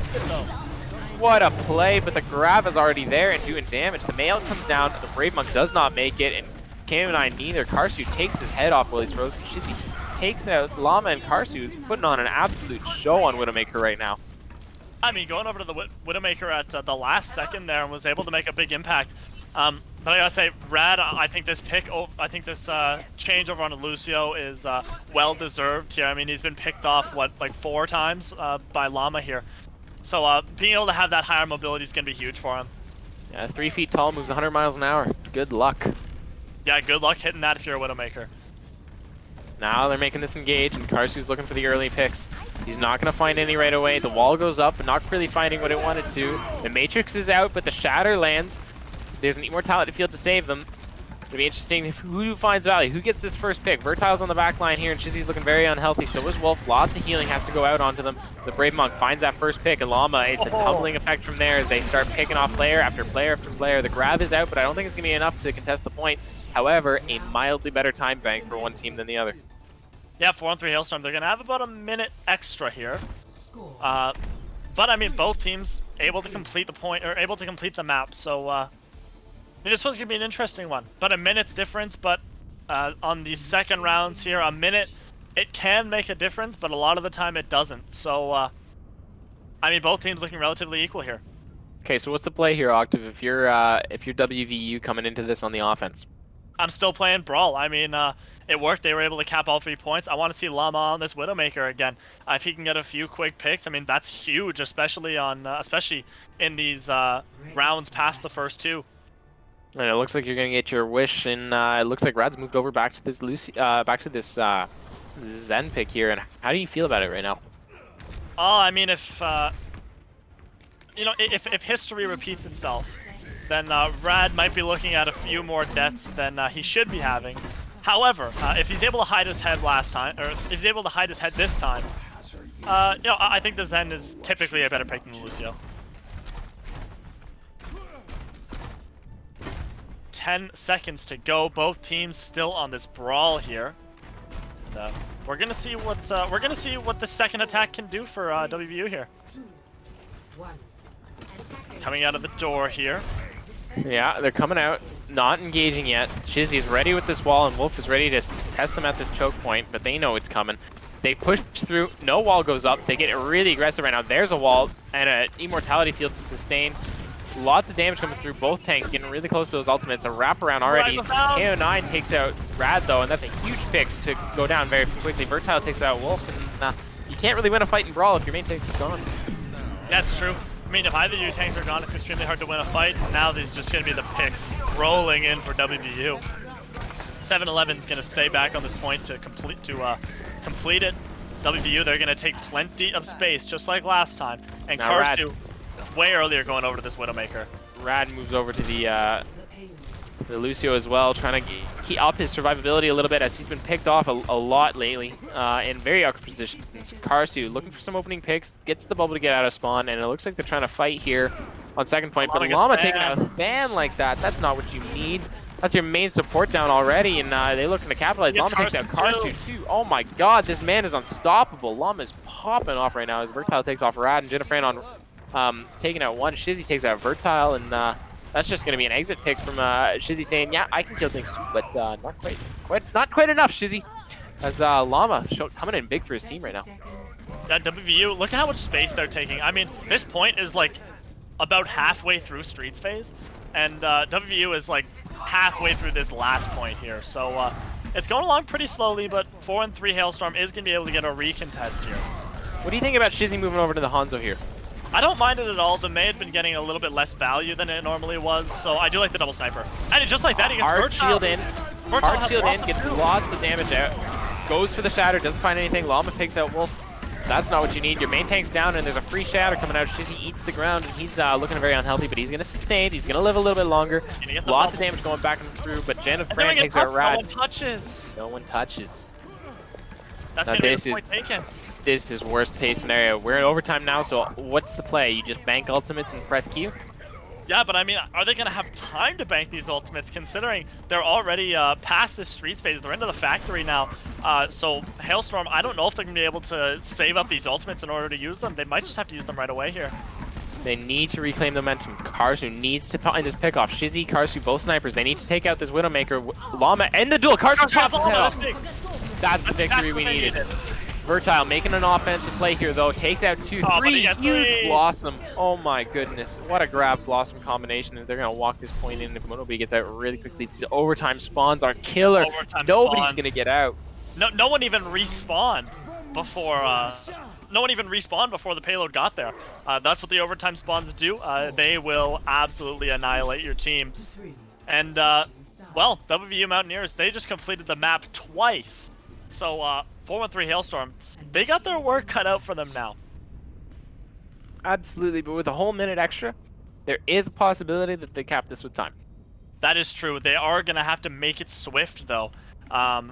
What a play, but the grab is already there and doing damage. The Mail comes down, the Brave Monk does not make it, and KO9 neither. Karsu takes his head off while he's frozen. Shizzy takes out Llama, and Karsu is putting on an absolute show on Widowmaker right now. I mean, going over to the Widowmaker at the last second there and was able to make a big impact. But I gotta say, Rad, I think this change over on Lucio is well deserved here. I mean, he's been picked off, what, like 4 times by Llama here. So being able to have that higher mobility is going to be huge for him. Yeah, 3 feet tall, moves 100 miles an hour. Good luck. Yeah, good luck hitting that if you're a Widowmaker. Now they're making this engage, and Karsu's looking for the early picks. He's not going to find any right away. The wall goes up, but not really finding what it wanted to. The Matrix is out, but the Shatter lands. There's an Immortality field to save them. It'll be interesting who finds value. Who gets this first pick? Vertile's on the back line here, and Shizzy's looking very unhealthy. So is Wolf. Lots of healing has to go out onto them. The Brave Monk finds that first pick, and Llama, it's a tumbling effect from there as they start picking off player after player after player. The grab is out, but I don't think it's going to be enough to contest the point. However, a mildly better time bank for one team than the other. Yeah, 4-on-3 Hailstorm. They're going to have about a minute extra here. But, I mean, both teams able to complete the point, or able to complete the map, so... this one's going to be an interesting one, but a minute's difference, but on the second rounds here, a minute, it can make a difference, but a lot of the time it doesn't. So, I mean, both teams looking relatively equal here. Okay, so what's the play here, Octave? If you're WVU coming into this on the offense? I'm still playing Brawl. I mean, it worked. They were able to cap all 3 points. I want to see Llama on this Widowmaker again. If he can get a few quick picks, I mean, that's huge, especially in these rounds past the first 2. And it looks like you're gonna get your wish, and it looks like Rad's moved over back to this Zen pick here. And how do you feel about it right now? Oh, I mean, if if history repeats itself, then Rad might be looking at a few more deaths than he should be having. However, if he's able to hide his head last time, or if he's able to hide his head this time, I think the Zen is typically a better pick than the Lucio. 10 seconds to go. Both teams still on this brawl here. We're gonna see what the second attack can do for WVU here. 2, 1. Coming out of the door here. Yeah, they're coming out, not engaging yet. Shizzy's ready with this wall, and Wolf is ready to test them at this choke point, but they know it's coming. They push through, no wall goes up. They get really aggressive right now. There's a wall and an immortality field to sustain. Lots of damage coming through. Both tanks getting really close to those ultimates. A wraparound already. KO9 takes out Rad though, and that's a huge pick to go down very quickly. Vertile takes out Wolf, and you can't really win a fight in Brawl if your main tanks is gone. That's true. I mean, if either of your tanks are gone, it's extremely hard to win a fight. Now there's just going to be the picks rolling in for WVU. 7-Eleven's going to stay back on this point to complete it. WVU, they're going to take plenty of space, just like last time. And Karsu, way earlier going over to this Widowmaker. Rad moves over to the Lucio as well, trying to keep up his survivability a little bit as he's been picked off a lot lately in very awkward positions. Karsu looking for some opening picks, gets the bubble to get out of spawn, and it looks like they're trying to fight here on second point. But Llama taking out a ban like that, that's not what you need. That's your main support down already, and they're looking to capitalize. Llama takes out Karsu too. Oh my god, this man is unstoppable. Llama is popping off right now as Vertile takes off Rad, and Jennifer on taking out one. Shizzy takes out Vertile, and that's just going to be an exit pick from Shizzy saying, yeah, I can kill things too, but not quite enough, Shizzy. As Llama coming in big for his team right now. Yeah, WVU, look at how much space they're taking. I mean, this point is like about halfway through Streets phase, and WVU is like halfway through this last point here. So it's going along pretty slowly, but 4 and 3 Hailstorm is going to be able to get a recontest here. What do you think about Shizzy moving over to the Hanzo here? I don't mind it at all. The May had been getting a little bit less value than it normally was, so I do like the double sniper. And just like that, he gets hard shield in. Hard shield in, gets lots of damage out. Goes for the shatter, doesn't find anything. Llama picks out Wolf. That's not what you need. Your main tank's down, and there's a free shatter coming out. Shizzy eats the ground, and he's looking very unhealthy, but he's going to sustain. He's going to live a little bit longer. Lots of damage going back and through, but Jennifer takes out Rad. No one touches. No one touches. That's going to be the point taken. This is worst case scenario. We're in overtime now, so what's the play? You just bank ultimates and press Q? Yeah, but I mean, are they going to have time to bank these ultimates, considering they're already past this Streets phase? They're into the factory now. So Hailstorm, I don't know if they're going to be able to save up these ultimates in order to use them. They might just have to use them right away here. They need to reclaim the momentum. Karsu needs to find this pick off. Shizzy, Karsu, both snipers. They need to take out this Widowmaker. Llama, end the duel. Karsu pops his head off. That's the victory we needed. Vertile making an offensive play here, though. Takes out 2-3. Huge Blossom. Oh my goodness. What a grab Blossom combination. They're going to walk this point in if Monobi gets out really quickly. These overtime spawns are killer. Nobody's going to get out. No one even respawned before the payload got there. That's what the overtime spawns do. They will absolutely annihilate your team. And, well, WVU Mountaineers, they just completed the map twice. So, 4-1-3 Hailstorm, they got their work cut out for them now. Absolutely, but with a whole minute extra, there is a possibility that they cap this with time. That is true. They are going to have to make it swift, though. I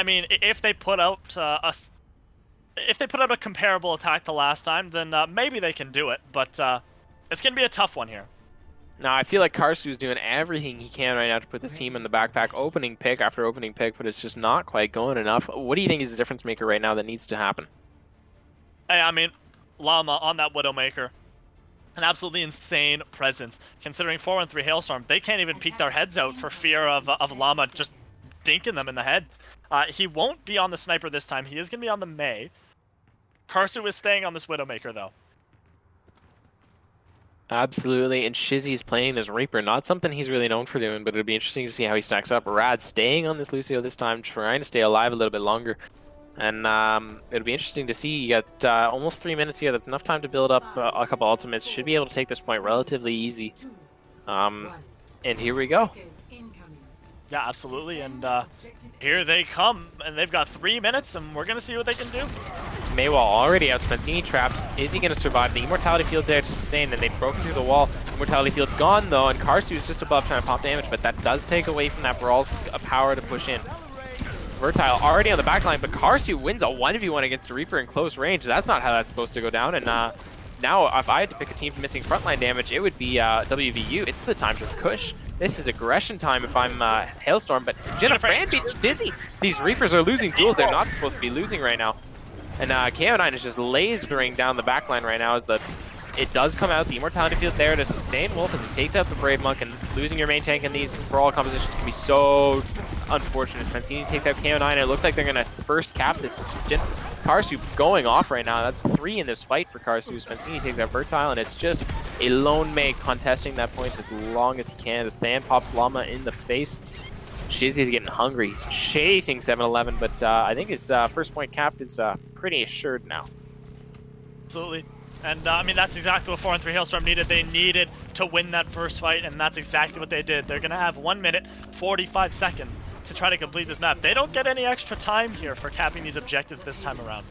mean, if they put out a comparable attack to last time, then maybe they can do it. But it's going to be a tough one here. Now, I feel like Karsu is doing everything he can right now to put this team in the backpack. Opening pick after opening pick, but it's just not quite going enough. What do you think is the difference maker right now that needs to happen? Hey, I mean, Llama on that Widowmaker. An absolutely insane presence. Considering 4-1-3 Hailstorm, they can't even peek their heads out for fear of Llama just dinking them in the head. He won't be on the sniper this time. He is going to be on the May. Karsu is staying on this Widowmaker, though. Absolutely, and Shizzy's playing this Reaper, not something he's really known for doing, but it'll be interesting to see how he stacks up. Rad staying on this Lucio this time, trying to stay alive a little bit longer. And it'll be interesting to see. You got almost 3 minutes here. That's enough time to build up a couple ultimates. Should be able to take this point relatively easy. And here we go. Yeah, absolutely. And here they come, and they've got 3 minutes, and we're gonna see what they can do. Maywall already out. Spencini trapped. Is he going to survive? The Immortality Field there to sustain, and they've broken through the wall. Immortality Field gone, though, and Karsu is just above trying to pop damage, but that does take away from that Brawl's power to push in. Vertile already on the backline, but Karsu wins a 1v1 against a Reaper in close range. That's not how that's supposed to go down, and now if I had to pick a team missing frontline damage, it would be WVU. It's the time to push. This is aggression time if I'm Hailstorm, but Jennifer beats Dizzy. These Reapers are losing duels they're not supposed to be losing right now. And KO9 is just lasering down the backline right now as it does come out. The Immortality Field there to sustain Wolf as he takes out the Brave Monk, and losing your main tank in these brawl compositions can be so unfortunate. Spencini takes out KO9, and it looks like they're going to first cap this. Karsu going off right now. That's 3 in this fight for Karsu. Spencini takes out Vertile, and it's just a lone Meg contesting that point as long as he can. As Than pops Llama in the face. Shizzy's getting hungry. He's chasing 7-Eleven, but I think his first point cap is pretty assured now. Absolutely. And I mean, that's exactly what 4-3 Hailstorm needed. They needed to win that first fight, and that's exactly what they did. They're going to have 1 minute, 45 seconds to try to complete this map. They don't get any extra time here for capping these objectives this time around.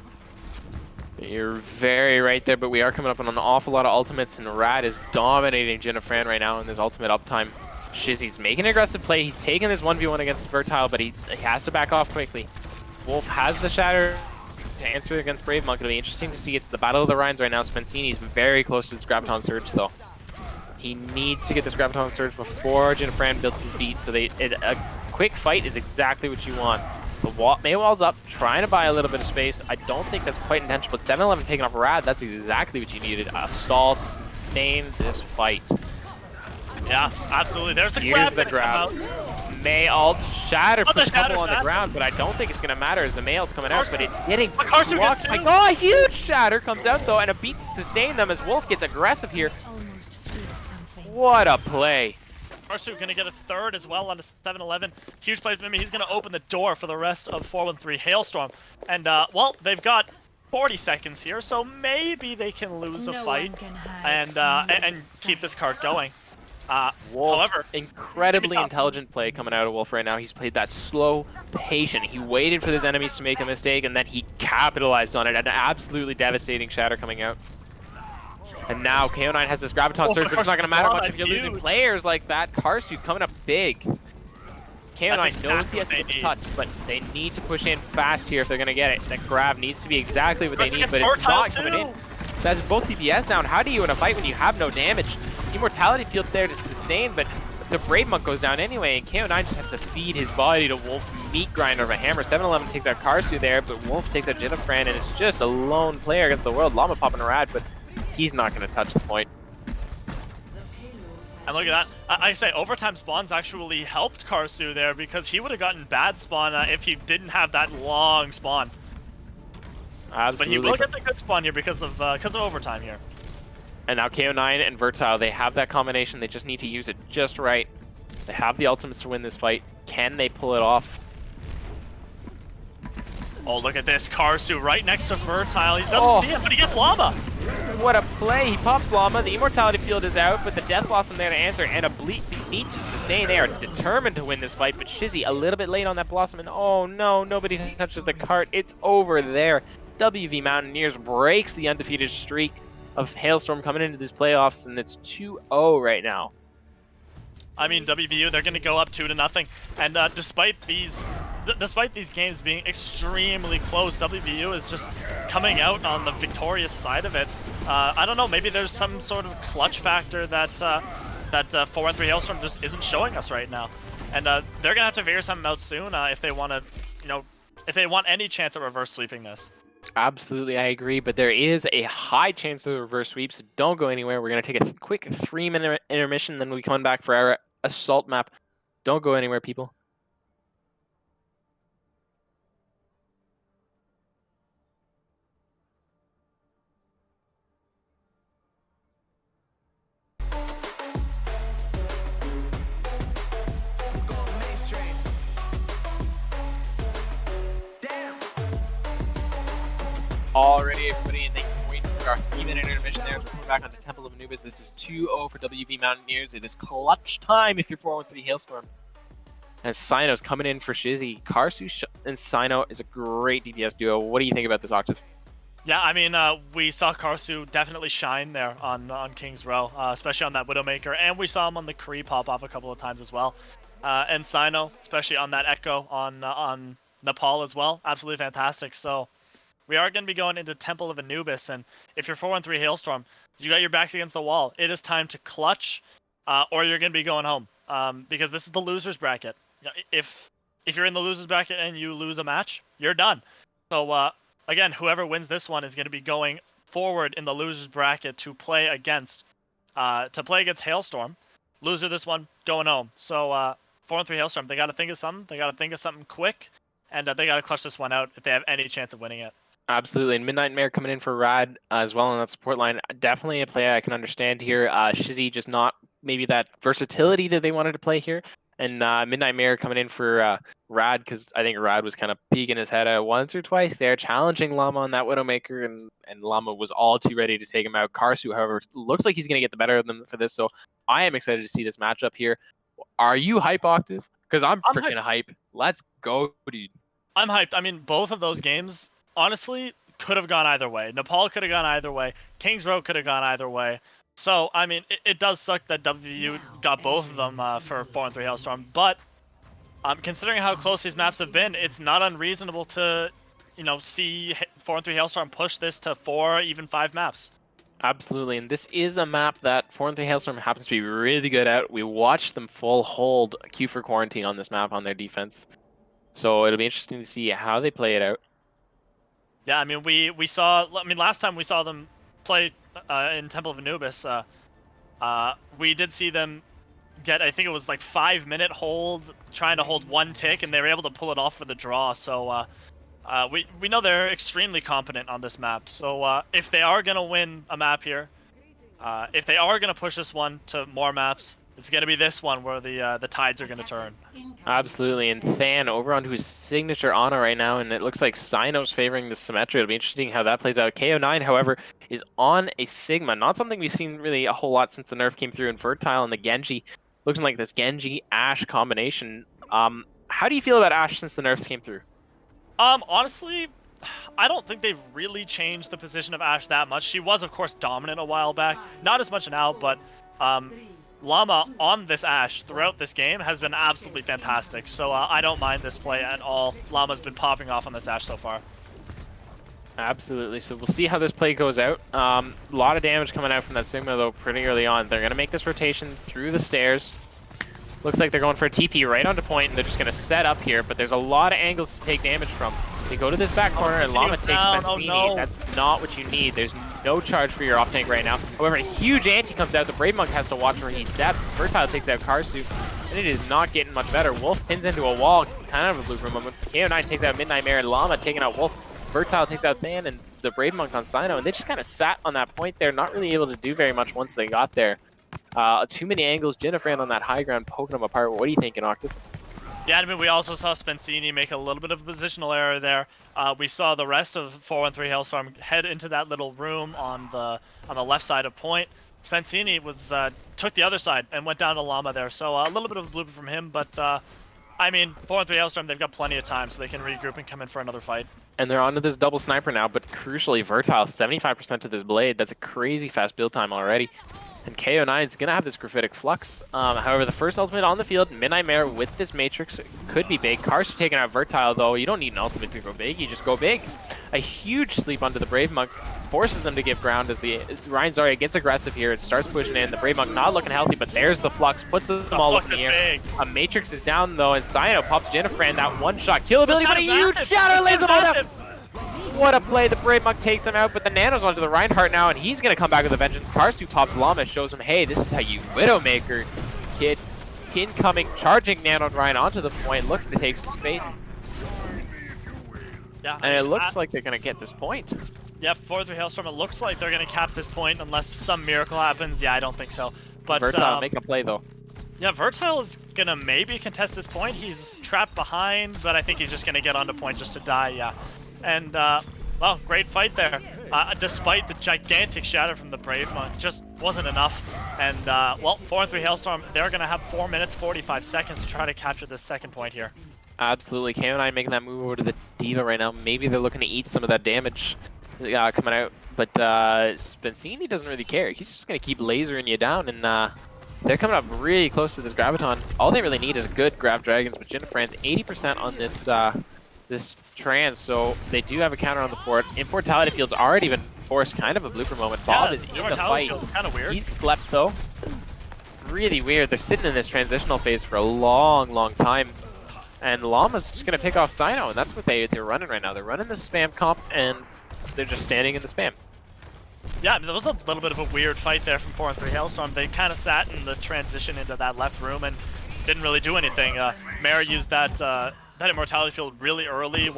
You're very right there, but we are coming up on an awful lot of ultimates, and Rad is dominating Jennifer right now in this ultimate uptime. Shizzy's making an aggressive play. He's taking this 1v1 against Vertile, but he has to back off quickly. Wolf has the Shatter to answer against Brave Monk. It'll be interesting to see. It's the Battle of the Rhines right now. Spencini's very close to this Graviton Surge, though. He needs to get this Graviton Surge before Jennifer builds his beat, so a quick fight is exactly what you want. The Maywall's up, trying to buy a little bit of space. I don't think that's quite intentional, but 7-Eleven taking off Rad, that's exactly what you needed. A stall, sustain this fight. Yeah, absolutely. There's the Here's the grab. May ult Shatter puts a couple on the Shatter. ground, but I don't think it's going to matter as the May ult's coming out, but it's getting Karsu blocked. gets two. Oh, a huge Shatter comes out, though, and a beat to sustain them as Wolf gets aggressive here. What a play. Karsu gonna get a third as well on the 7-Eleven. Huge play from him. He's gonna open the door for the rest of 4-1-3 Hailstorm. And well, they've got 40 seconds here, so maybe they can lose a fight and keep this card going. Wolf, However, incredibly intelligent play coming out of Wolf right now. He's played that slow, patient. He waited for his enemies to make a mistake, and then he capitalized on it. An absolutely devastating Shatter coming out. And now KO9 has this Graviton Surge, but it's not going to matter much if you're losing players like that. Karsu coming up big. KO9 knows he has to get the touch, but they need to push in fast here if they're going to get it. That grab needs to be exactly what they need, but it's not coming in. That's both DPS down. How do you win a fight when you have no damage? Immortality Field there to sustain, but the Brave Monk goes down anyway, and KO9 just has to feed his body to Wolf's meat grinder of a hammer. 7-Eleven takes out Karsu there, but Wolf takes out Jennifer, and it's just a lone player against the world. Llama popping a Rad, but he's not going to touch the point. And look at that. I say overtime spawns actually helped Karsu there because he would have gotten bad spawn if he didn't have that long spawn. Absolutely. But he will get the good spawn here because of overtime here. And now KO9 and Vertile, they have that combination. They just need to use it just right. They have the ultimates to win this fight. Can they pull it off? Oh, look at this. Karsu right next to Vertile. He doesn't see him, but he gets Llama. What a play. He pops Llama. The Immortality Field is out, but the Death Blossom there to answer, and a beat to sustain. They are determined to win this fight, but Shizzy a little bit late on that Blossom, and oh no, nobody touches the cart. It's over there. WV Mountaineers breaks the undefeated streak of Hailstorm coming into these playoffs, and it's 2-0 right now. I mean, WVU, they're going to go up 2-0, and despite these games being extremely close, WVU is just coming out on the victorious side of it. I don't know, maybe there's some sort of clutch factor that 4-3 Hailstorm just isn't showing us right now, and they're going to have to figure something out soon if they want to, if they want any chance at reverse sweeping this. Absolutely, I agree, but there is a high chance of reverse sweep, so don't go anywhere. We're going to take a quick 3-minute intermission, then we come back for our assault map. Don't go anywhere, people. already, everybody, and thank you for waiting for our 3-minute intermission there. As we're coming back onto Temple of Anubis. This is 2-0 for WV Mountaineers. It is clutch time if you're 4-1-3 Hailstorm. And Sino's coming in for Shizzy. Karsu and Sino is a great DPS duo. What do you think about this, Octave? Yeah, I mean, we saw Karsu definitely shine there on King's Row, especially on that Widowmaker, and we saw him on the Kree pop off a couple of times as well. And Sino, especially on that Echo on Nepal as well, absolutely fantastic. So we are going to be going into Temple of Anubis, and if you're 4-1-3 Hailstorm, you got your backs against the wall. It is time to clutch, or you're going to be going home, because this is the losers bracket. If you're in the losers bracket and you lose a match, you're done. So again, whoever wins this one is going to be going forward in the losers bracket to play against Hailstorm. Loser this one, going home. So 4-3 Hailstorm, they got to think of something. They got to think of something quick, and they got to clutch this one out if they have any chance of winning it. Absolutely, and Midnight Mare coming in for Rad as well on that support line. Definitely a play I can understand here. Shizzy just not maybe that versatility that they wanted to play here. And Midnight Mare coming in for Rad, because I think Rad was kind of peeking his head out once or twice there, challenging Llama on that Widowmaker, and Llama was all too ready to take him out. Karsu, however, looks like he's going to get the better of them for this, so I am excited to see this matchup here. Are you hype, Octave? Because I'm freaking hype. Let's go, dude. I'm hyped. I mean, both of those games, honestly, could have gone either way. Nepal could have gone either way. Kings Row could have gone either way. So, I mean, it does suck that WVU got both of them for 4-3 Hailstorm, but considering how close these maps have been, it's not unreasonable to, see 4-3 Hailstorm push this to 4, even 5 maps. Absolutely, and this is a map that 4-3 Hailstorm happens to be really good at. We watched them full hold Q for Quarantine on this map on their defense. So it'll be interesting to see how they play it out. Yeah, I mean, we saw, last time we saw them play in Temple of Anubis, we did see them get, I think it was like 5-minute hold, trying to hold 1 tick, and they were able to pull it off for the draw. So we know they're extremely competent on this map. So if they are going to win a map here, if they are going to push this one to more maps, it's going to be this one where the tides are going to turn. Absolutely, and Than over onto his signature Ana right now, and it looks like Sino's favoring the Symmetra. It'll be interesting how that plays out. KO9, however, is on a Sigma. Not something we've seen really a whole lot since the nerf came through in Vertile and the Genji. Looking like this Genji-Ashe combination. How do you feel about Ashe since the nerfs came through? Honestly, I don't think they've really changed the position of Ashe that much. She was, of course, dominant a while back. Not as much now, but Llama on this Ashe throughout this game has been absolutely fantastic. So I don't mind this play at all. Llama's been popping off on this Ashe so far. Absolutely. So we'll see how this play goes out. A lot of damage coming out from that Sigma, though, pretty early on. They're going to make this rotation through the stairs. Looks like they're going for a TP right onto point, and they're just going to set up here, but there's a lot of angles to take damage from. They go to this back corner, and Llama takes Benzini. Oh, no. That's not what you need. There's no charge for your off-tank right now. However, a huge anti comes out. The Brave Monk has to watch where he steps. Vertile takes out Karsu, and it is not getting much better. Wolf pins into a wall, kind of a blue for a moment. KO9 takes out Midnight Mare, and Llama taking out Wolf. Vertile takes out Than, and the Brave Monk on Sino, and they just kind of sat on that point there, not really able to do very much once they got there. Too many angles. Jennifer on that high ground poking them apart. What are you thinking, Octave? Yeah, I mean, we also saw Spencini make a little bit of a positional error there. We saw the rest of 4-1-3 Hailstorm head into that little room on the left side of point. Spencini took the other side and went down to Llama there. So a little bit of a blooper from him, but I mean, 4-3 Hailstorm, they've got plenty of time, so they can regroup and come in for another fight. And they're onto this double sniper now, but crucially, Vertile 75% to this blade. That's a crazy fast build time already. And KO9 is going to have this Graphitic Flux. However, the first ultimate on the field, Midnight Mare with this Matrix could be big. Karsu taking out Vertile, though. You don't need an ultimate to go big. You just go big. A huge sleep onto the Brave Monk forces them to give ground as Ryan Zarya gets aggressive here and starts pushing in. The Brave Monk not looking healthy, but there's the Flux. Puts them all up in the air. A Matrix is down, though, and Sino pops Jennifer, and that one-shot kill ability, but a huge shatter lays them all down. What a play. The Brave Monk takes him out, but the Nano's onto the Reinhardt now, and he's going to come back with a vengeance. Karsu pops Llama, shows him, hey, this is how you Widowmaker, kid. Incoming, charging Nano and Ryan onto the point, looking to take some space. Yeah, and it looks like they're going to get this point. Yeah, 4-3 Hailstorm, it looks like they're going to cap this point unless some miracle happens. Yeah, I don't think so. But Vertile making a play, though. Yeah, Vertile is going to maybe contest this point. He's trapped behind, but I think he's just going to get onto point just to die, yeah. And, well, Well, great fight there. Despite the gigantic shatter from the Brave Monk, just wasn't enough. And, well, 4-3 Hailstorm, they're going to have 4 minutes, 45 seconds to try to capture this second point here. Absolutely. KO9 making that move over to the D.Va right now. Maybe they're looking to eat some of that damage coming out. But Spencini doesn't really care. He's just going to keep lasering you down. And they're coming up really close to this Graviton. All they really need is good Grav Dragons. But Jennifer's 80% on this this trans, so they do have a counter on the board. Immortality Field's already been forced, kind of a blooper moment. Bob is in the fight. Kind of weird. He's slept though. Really weird. They're sitting in this transitional phase for a long time. And Llama's just going to pick off Sino, and that's what they're running right now. They're running the spam comp, and they're just standing in the spam. Yeah, I mean, there was a little bit of a weird fight there from 4-3 Hailstorm. They kind of sat in the transition into that left room and didn't really do anything. Mara used that Immortality Field really early,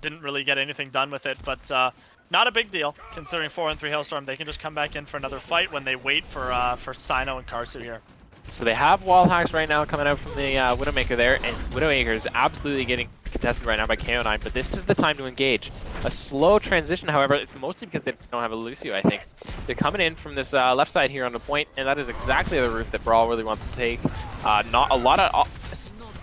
didn't really get anything done with it, but not a big deal considering 4-3 Hailstorm. They can just come back in for another fight when they wait for Sino and Karsu here. So they have wall hacks right now coming out from the Widowmaker there, and Widowmaker is absolutely getting contested right now by KO9, but this is the time to engage. A slow transition, however, it's mostly because they don't have a Lucio, I think. They're coming in from this left side here on the point, and that is exactly the route that Brawl really wants to take. Not a lot of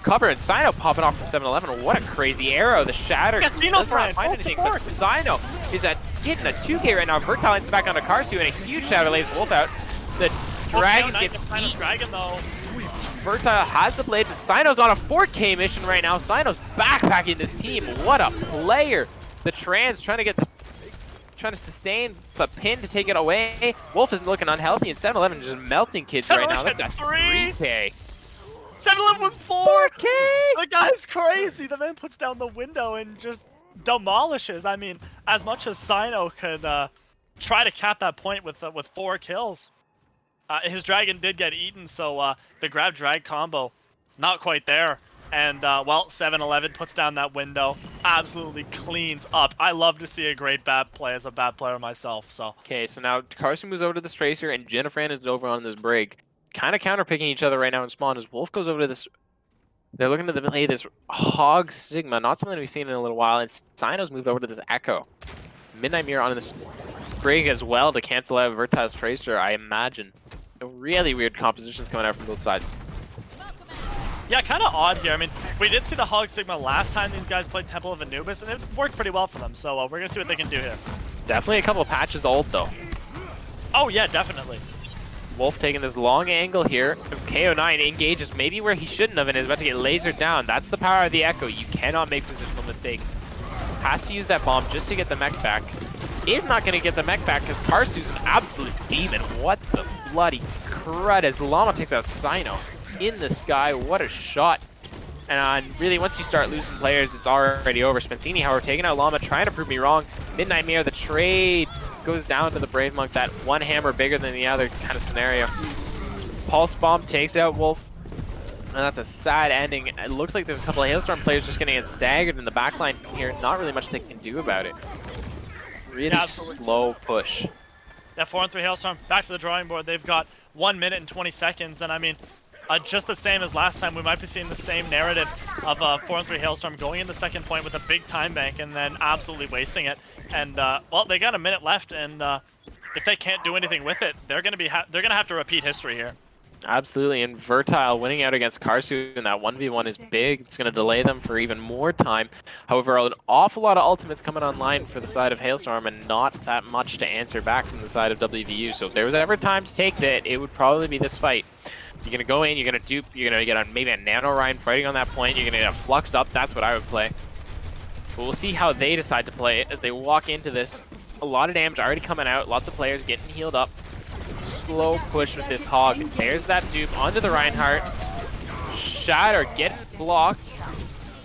cover, and Sino popping off from 7-Eleven. What a crazy arrow. The Shatter does not find anything, but Sino is getting a 2K right now. Vertile is back onto Karsu, and a huge Shadow lays Wolf out. The Dragon gets beat. Dragon, though. Vertile has the blade, but Sino's on a 4K mission right now. Sino's backpacking this team. What a player. The trans trying to sustain, but pin to take it away. Wolf is looking unhealthy, and 7-Eleven just melting kids right now. That's a 3K. 7-Eleven with 4K! The guy's crazy. The man puts down the window and just demolishes. I mean, as much as Sino could try to cap that point with 4 kills, his dragon did get eaten, so the grab drag combo not quite there. And well, 7-Eleven puts down that window, absolutely cleans up. I love to see a great bat play as a bat player myself. So okay, so now Karsu moves over to this Tracer, and Jennifer is over on this break, kind of counterpicking each other right now in spawn. As Wolf goes over to this, they're looking to play this Hog Sigma, not something we've seen in a little while. And Sino's moved over to this Echo. Midnight Mirror on this break as well to cancel out Vertile's Tracer, I imagine. Really weird compositions coming out from both sides. Yeah, kind of odd here. I mean, we did see the Hog Sigma last time these guys played Temple of Anubis, and it worked pretty well for them. So we're going to see what they can do here. Definitely a couple of patches old, though. Oh, yeah, definitely. Wolf taking this long angle here. KO9 engages maybe where he shouldn't have and is about to get lasered down. That's the power of the Echo. You cannot make positional mistakes. Has to use that bomb just to get the mech back. Is not going to get the mech back because Karsu's an absolute demon. What the bloody crud as Llama takes out Sino in the sky. What a shot. And really, once you start losing players, it's already over. Spencini, however, taking out Llama, trying to prove me wrong. Midnight Mirror, the trade goes down to the Brave Monk. That one hammer bigger than the other kind of scenario. Pulse Bomb takes out Wolf. And that's a sad ending. It looks like there's a couple of Hailstorm players just going to get staggered in the backline here. Not really much they can do about it. Really slow push. Yeah, 4-3 Hailstorm, back to the drawing board. They've got 1 minute and 20 seconds. And I mean, just the same as last time, we might be seeing the same narrative of 4-3 Hailstorm going in the second point with a big time bank and then absolutely wasting it. And well, they got a minute left, and if they can't do anything with it, they're gonna have to repeat history here. Absolutely, and Vertile winning out against Karsu in that 1v1 is big. It's going to delay them for even more time. However, an awful lot of ultimates coming online for the side of Hailstorm and not that much to answer back from the side of WVU. So if there was ever time to take that, it would probably be this fight. You're going to go in, you're going to dupe, you're going to get maybe a Nano Ryan fighting on that point, you're going to get a Flux up, that's what I would play. But we'll see how they decide to play it as they walk into this. A lot of damage already coming out, lots of players getting healed up. Slow push with this Hog. There's that dupe onto the Reinhardt. Shatter getting blocked.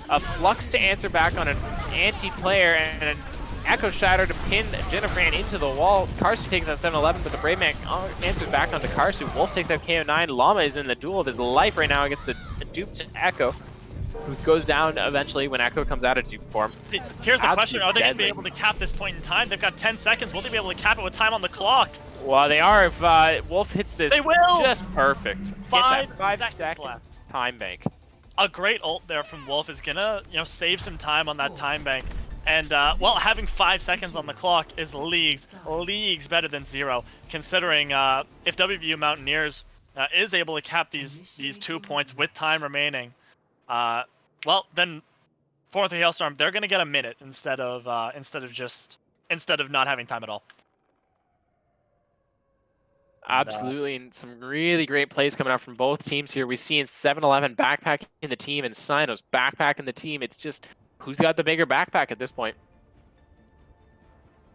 A Flux to answer back on an anti-player and an Echo Shatter to pin Jennifer into the wall. Karsu takes out 7-Eleven, but the Brave Man answers back onto Karsu. Wolf takes out KO9. Llama is in the duel of his life right now against a dupe to Echo, who goes down eventually when Echo comes out of dupe form. Here's the question, are they going to be able to cap this point in time? They've got 10 seconds. Will they be able to cap it with time on the clock? Well, they are if Wolf hits this just perfect. 5 second seconds left. Time bank. A great ult there from Wolf is gonna, save some time on that time bank. And, well, having 5 seconds on the clock is leagues better than 0, considering if WVU Mountaineers is able to cap these 2 points with time remaining, well, then 4-3 Hailstorm, they're going to get a minute instead of not having time at all. Absolutely, and some really great plays coming out from both teams here. We've seen 7-11 backpacking the team and Sino's backpacking the team. It's just who's got the bigger backpack at this point.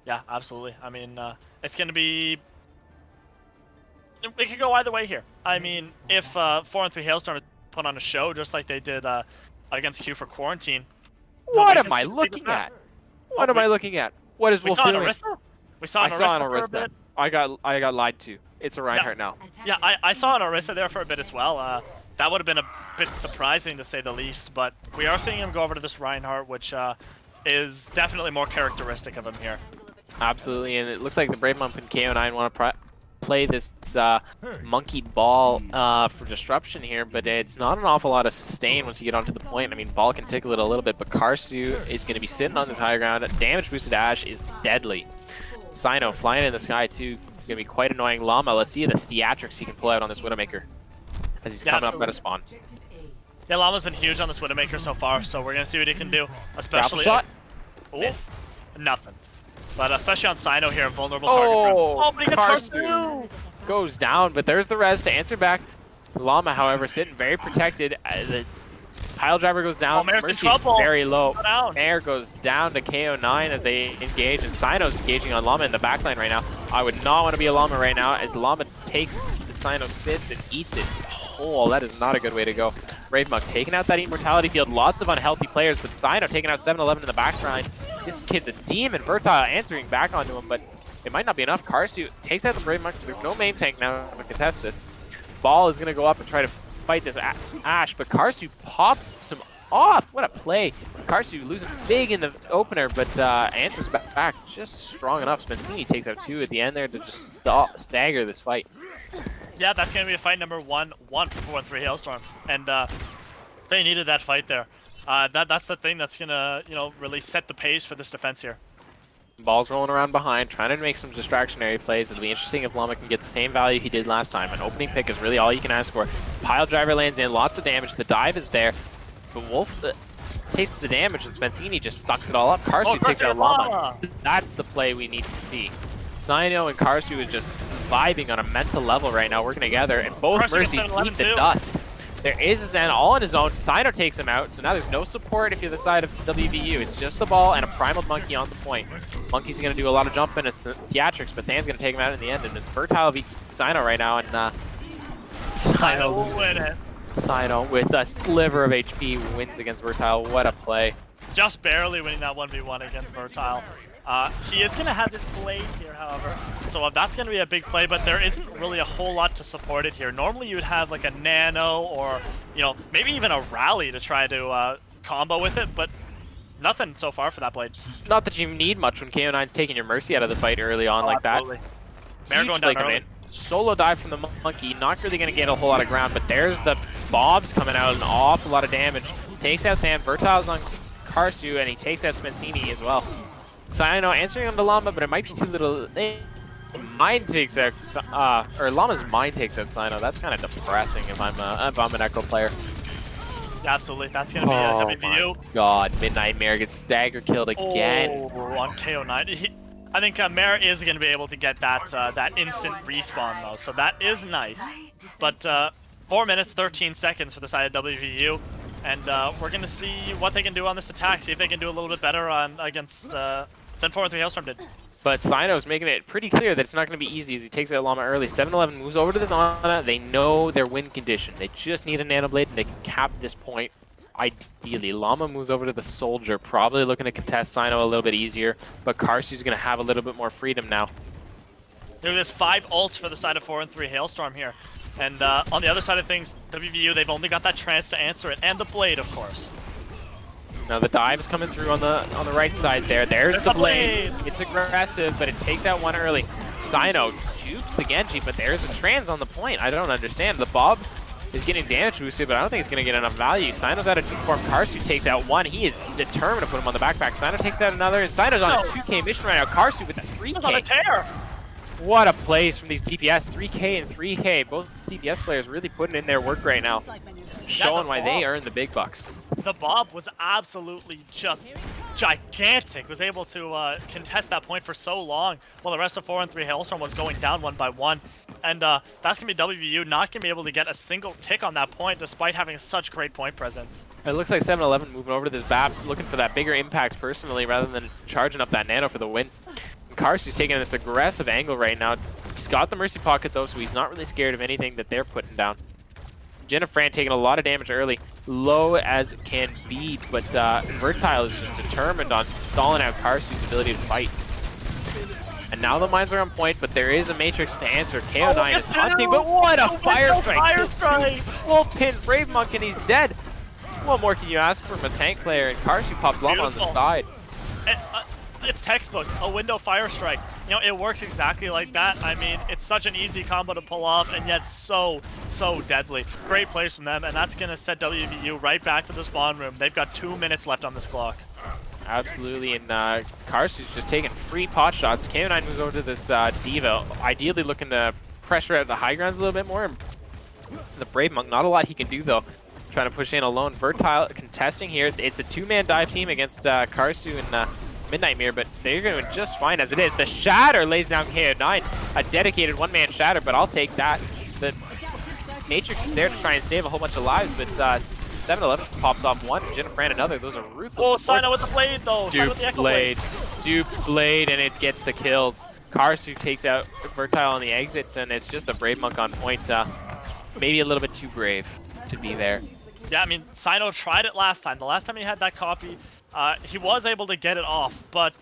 Yeah, absolutely. I mean, it's going to be... It could go either way here. I mean, if 4-3 Hailstorm put on a show just like they did against Q for Quarantine... What am I looking at? What am I looking at? What is Wolf doing? We saw an Orisa for a bit. I got lied to. It's a Reinhardt now. Yeah, I saw an Orisa there for a bit as well. That would have been a bit surprising to say the least, but we are seeing him go over to this Reinhardt, which is definitely more characteristic of him here. Absolutely, and it looks like the Brave Monk and KO9 want to play this monkey ball for disruption here, but it's not an awful lot of sustain once you get onto the point. I mean, ball can tickle it a little bit, but Karsu is going to be sitting on this high ground. Damage boosted Ash is deadly. Sino flying in the sky too. It's going to be quite annoying. Llama, let's see the theatrics he can pull out on this Widowmaker as he's coming up meta spawn. Yeah, Llama's been huge on this Widowmaker so far, so we're going to see what he can do. Especially... Grapple shot? Miss. Nothing. But especially on Sino here, vulnerable target for him. Oh, but he gets Karsu! Goes down, but there's the res to answer back. Llama, however, sitting very protected. The pile driver goes down. Oh, Mercy's very low. Mare goes down to KO9 as they engage, and Sino's engaging on Llama in the backline right now. I would not want to be a Llama right now as Llama takes the Sino's fist and eats it whole. That is not a good way to go. Brave Monk taking out that Immortality field. Lots of unhealthy players, but Sino taking out 7-11 in the backline. This kid's a demon. Vertile answering back onto him, but it might not be enough. Karsu takes out the Brave Monk. There's no main tank now to contest this. Ball is going to go up and try to fight this Ash, but Karsu pops him off. What a play. Karsu losing big in the opener, but answers back just strong enough. Spencini takes out 2 at the end there to just stagger this fight. Yeah, that's going to be a fight number 1-1 for 4-3 Hailstorm, and they needed that fight there. That's the thing that's going to, really set the pace for this defense here. Ball's rolling around behind, trying to make some distractionary plays. It'll be interesting if Llama can get the same value he did last time. An opening pick is really all you can ask for. Pile driver lands in, lots of damage. The dive is there, but Wolf takes the damage, and Spencini just sucks it all up. Karsu takes out Llama. That's the play we need to see. Sino and Karsu is just vibing on a mental level right now, working together, and both Mercies eat the dust. There is a Zen all on his own. Sino takes him out, so now there's no support if you're the side of WVU. It's just the ball and a primal monkey on the point. Monkey's going to do a lot of jumping and theatrics, but Dan's going to take him out in the end, and it's Vertile v Sino right now, and Sino with a sliver of HP wins against Vertile. What a play. Just barely winning that 1v1 against Vertile. He is going to have this blade here, however, so that's going to be a big play, but there isn't really a whole lot to support it here. Normally you'd have like a nano or, maybe even a rally to try to combo with it, but nothing so far for that blade. Not that you need much when KO9's taking your Mercy out of the fight early on like absolutely. that. Mare going down early. Solo dive from the Monkey, not really going to get a whole lot of ground, but there's the Bobs coming out, an awful lot of damage. Takes out Sam, Vertile's on Karsu, and he takes out Spencini as well. Sino answering on the Llama, but it might be too little. Mind takes out, or Llama's mind takes out Sino. That's kind of depressing if I'm an Echo player. Absolutely, that's gonna be a WVU. My God, Midnight Mare gets stagger killed again. Oh, on KO9. I think Mare is gonna be able to get that that instant respawn though, so that is nice. But 4 minutes 13 seconds for the side of WVU. And we're going to see what they can do on this attack, see if they can do a little bit better against than 4-3 Hailstorm did. But Sino's making it pretty clear that it's not going to be easy as he takes out Llama early. 7-11 moves over to this Ana. They know their win condition. They just need a Nano Blade and they can cap this point ideally. Llama moves over to the Soldier, probably looking to contest Sino a little bit easier, but Karsu's going to have a little bit more freedom now. There's 5 ults for the side of 4-3 Hailstorm here. And on the other side of things, WVU, they've only got that trance to answer it, and the blade, of course. Now the dive is coming through on the right side there. There's the blade. It's aggressive, but it takes out one early. Sino dupes the Genji, but there's a trans on the point. I don't understand. The Bob is getting damage boosted, but I don't think it's going to get enough value. Sino's out of 2 form. Karsu takes out 1. He is determined to put him on the backpack. Sino takes out another, and Sino's on a 2K mission right now. Karsu with a 3K. On a tear. What a plays from these DPS. 3K and 3K. Both DPS players really putting in their work right now, showing why they earn the big bucks. The Bob was absolutely just gigantic. Was able to contest that point for so long while the rest of 4 and 3 Hailstorm was going down 1 by 1. And that's going to be WVU not going to be able to get a single tick on that point despite having such great point presence. It looks like 7-Eleven moving over to this BAP, looking for that bigger impact personally rather than charging up that nano for the win. And Karsu's taking this aggressive angle right now. He's got the Mercy Pocket though, so he's not really scared of anything that they're putting down. Jennifer taking a lot of damage early, low as it can be, but Vertile is just determined on stalling out Karsu's ability to fight. And now the mines are on point, but there is a Matrix to answer. KO9 is hunting, but what a fire strike! Wolf pins Brave Monk and he's dead. What more can you ask from a tank player? And Karsu pops Llama on the side. It's textbook, a window fire strike. You know, it works exactly like that. I mean, it's such an easy combo to pull off, and yet so deadly. Great plays from them, and that's going to set WVU right back to the spawn room. They've got 2 minutes left on this clock. Absolutely, and Karsu's just taking free pot shots. KO9 moves over to this Diva, ideally looking to pressure out the high grounds a little bit more. And the Brave Monk, not a lot he can do though. Trying to push in alone. Vertile contesting here. It's a 2-man dive team against Karsu and Midnight Mirror, but they're going to just fine as it is. The Shatter lays down KO9, a dedicated 1-man Shatter, but I'll take that. The Matrix is there to try and save a whole bunch of lives, but 7-Eleven pops off 1, Jennifer another. Those are ruthless. Oh, Sino with the blade though. Dupe blade, and it gets the kills. Karsu takes out Vertile on the exit, and it's just a Brave Monk on point. Maybe a little bit too brave to be there. Yeah, I mean, Sino tried it last time. The last time he had that copy, he was able to get it off, but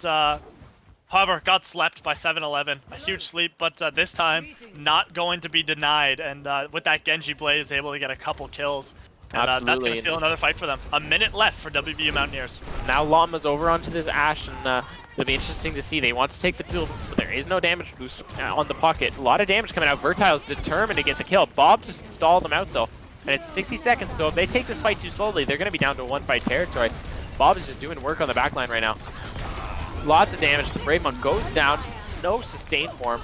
however, got slept by 7-Eleven. A huge sleep, but this time, not going to be denied. And with that Genji blade, is able to get a couple kills. And that's going to seal another fight for them. A minute left for WVU Mountaineers. Now Llama's over onto this Ashe, and it'll be interesting to see. They want to take the kill, but there is no damage boost on the pocket. A lot of damage coming out. Vertile's determined to get the kill. Bob just stalled them out, though. And it's 60 seconds, so if they take this fight too slowly, they're going to be down to 1-fight territory. Bob is just doing work on the backline right now. Lots of damage. The Brave Monk goes down. No sustain for him.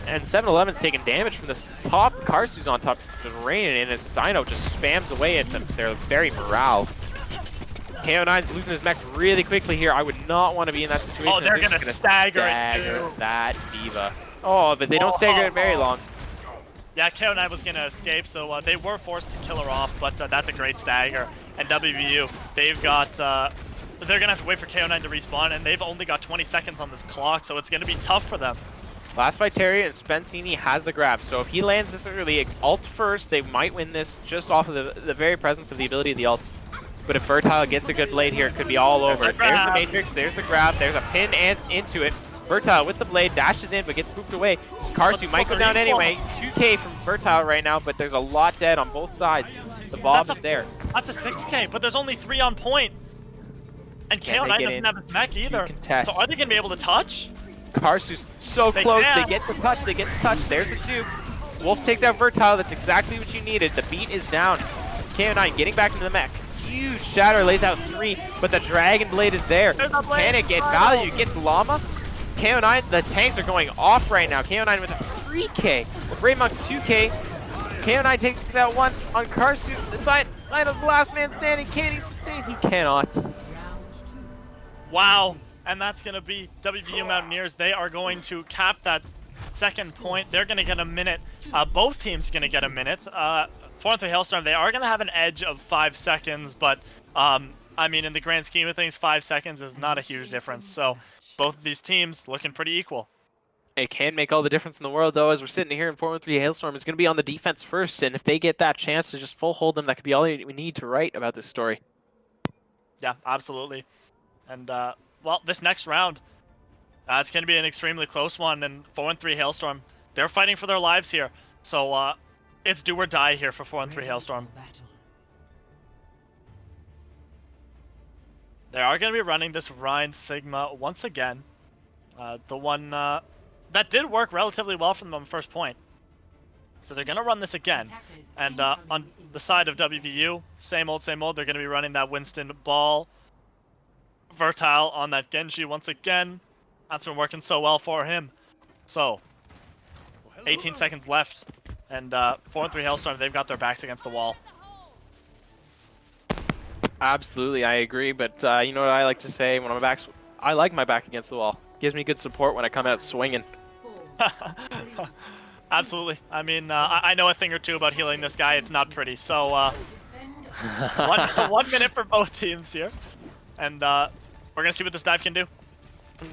And 7-Eleven's taking damage from this top. Karsu's on top, just raining in, and Sino just spams away at them. They're very morale. KO9's losing his mech really quickly here. I would not want to be in that situation. Oh, they're going to stagger that Diva. Oh, but they don't stagger it very long. Yeah, KO9 was going to escape, so they were forced to kill her off, but that's a great stagger. And WVU, they've got... they're going to have to wait for KO9 to respawn, and they've only got 20 seconds on this clock, so it's going to be tough for them. Last fight, Terry, and Spencini has the grab, so if he lands this early, ult first, they might win this just off of the very presence of the ability of the ults. But if Vertile gets a good blade here, it could be all over. There's the Matrix, there's the grab, there's a pin into it. Vertile with the blade, dashes in, but gets pooped away. Karsu might go down anyway. 2K from Vertile right now, but there's a lot dead on both sides. The Bob is there. That's a 6K, but there's only 3 on point. And KO9 doesn't have his mech either. So are they going to be able to touch? Karsu's so close. They get the touch. There's a dupe. Wolf takes out Vertile. That's exactly what you needed. The beat is down. KO9 getting back into the mech. Huge Shatter lays out 3, but the Dragon Blade is there. Can it get value? Gets Llama. KO9, the tanks are going off right now. KO9 with a 3K. The Brave Monk 2K. KO9 takes out 1 on Karsu. The Sino's the last man standing. Can he sustain? He cannot. Wow. And that's going to be WVU Mountaineers. They are going to cap that second point. They're going to get a minute. Both teams are going to get a minute. 4 and 3 Hailstorm, they are going to have an edge of 5 seconds, but I mean, in the grand scheme of things, 5 seconds is not a huge difference. So both of these teams looking pretty equal. It can make all the difference in the world, though, as we're sitting here in 4 and 3 Hailstorm. It's going to be on the defense first, and if they get that chance to just full hold them, that could be all we need to write about this story. Yeah, absolutely. And well, this next round, it's going to be an extremely close one, and 4 and 3 Hailstorm, they're fighting for their lives here. So it's do or die here for 4 and 3 Hailstorm. They are going to be running this Rhine Sigma once again. The one that did work relatively well from them first point. So they're going to run this again. And on the side of WVU, same old, they're going to be running that Winston ball. Vertile on that Genji once again. That's been working so well for him. So, 18 seconds left. And 4-3 Hailstorm, they've got their backs against the wall. Absolutely, I agree. But you know what I like to say when I like my back against the wall. Gives me good support when I come out swinging. Absolutely. I mean, I know a thing or two about healing this guy. It's not pretty. So, 1 minute for both teams here. And we're going to see what this dive can do.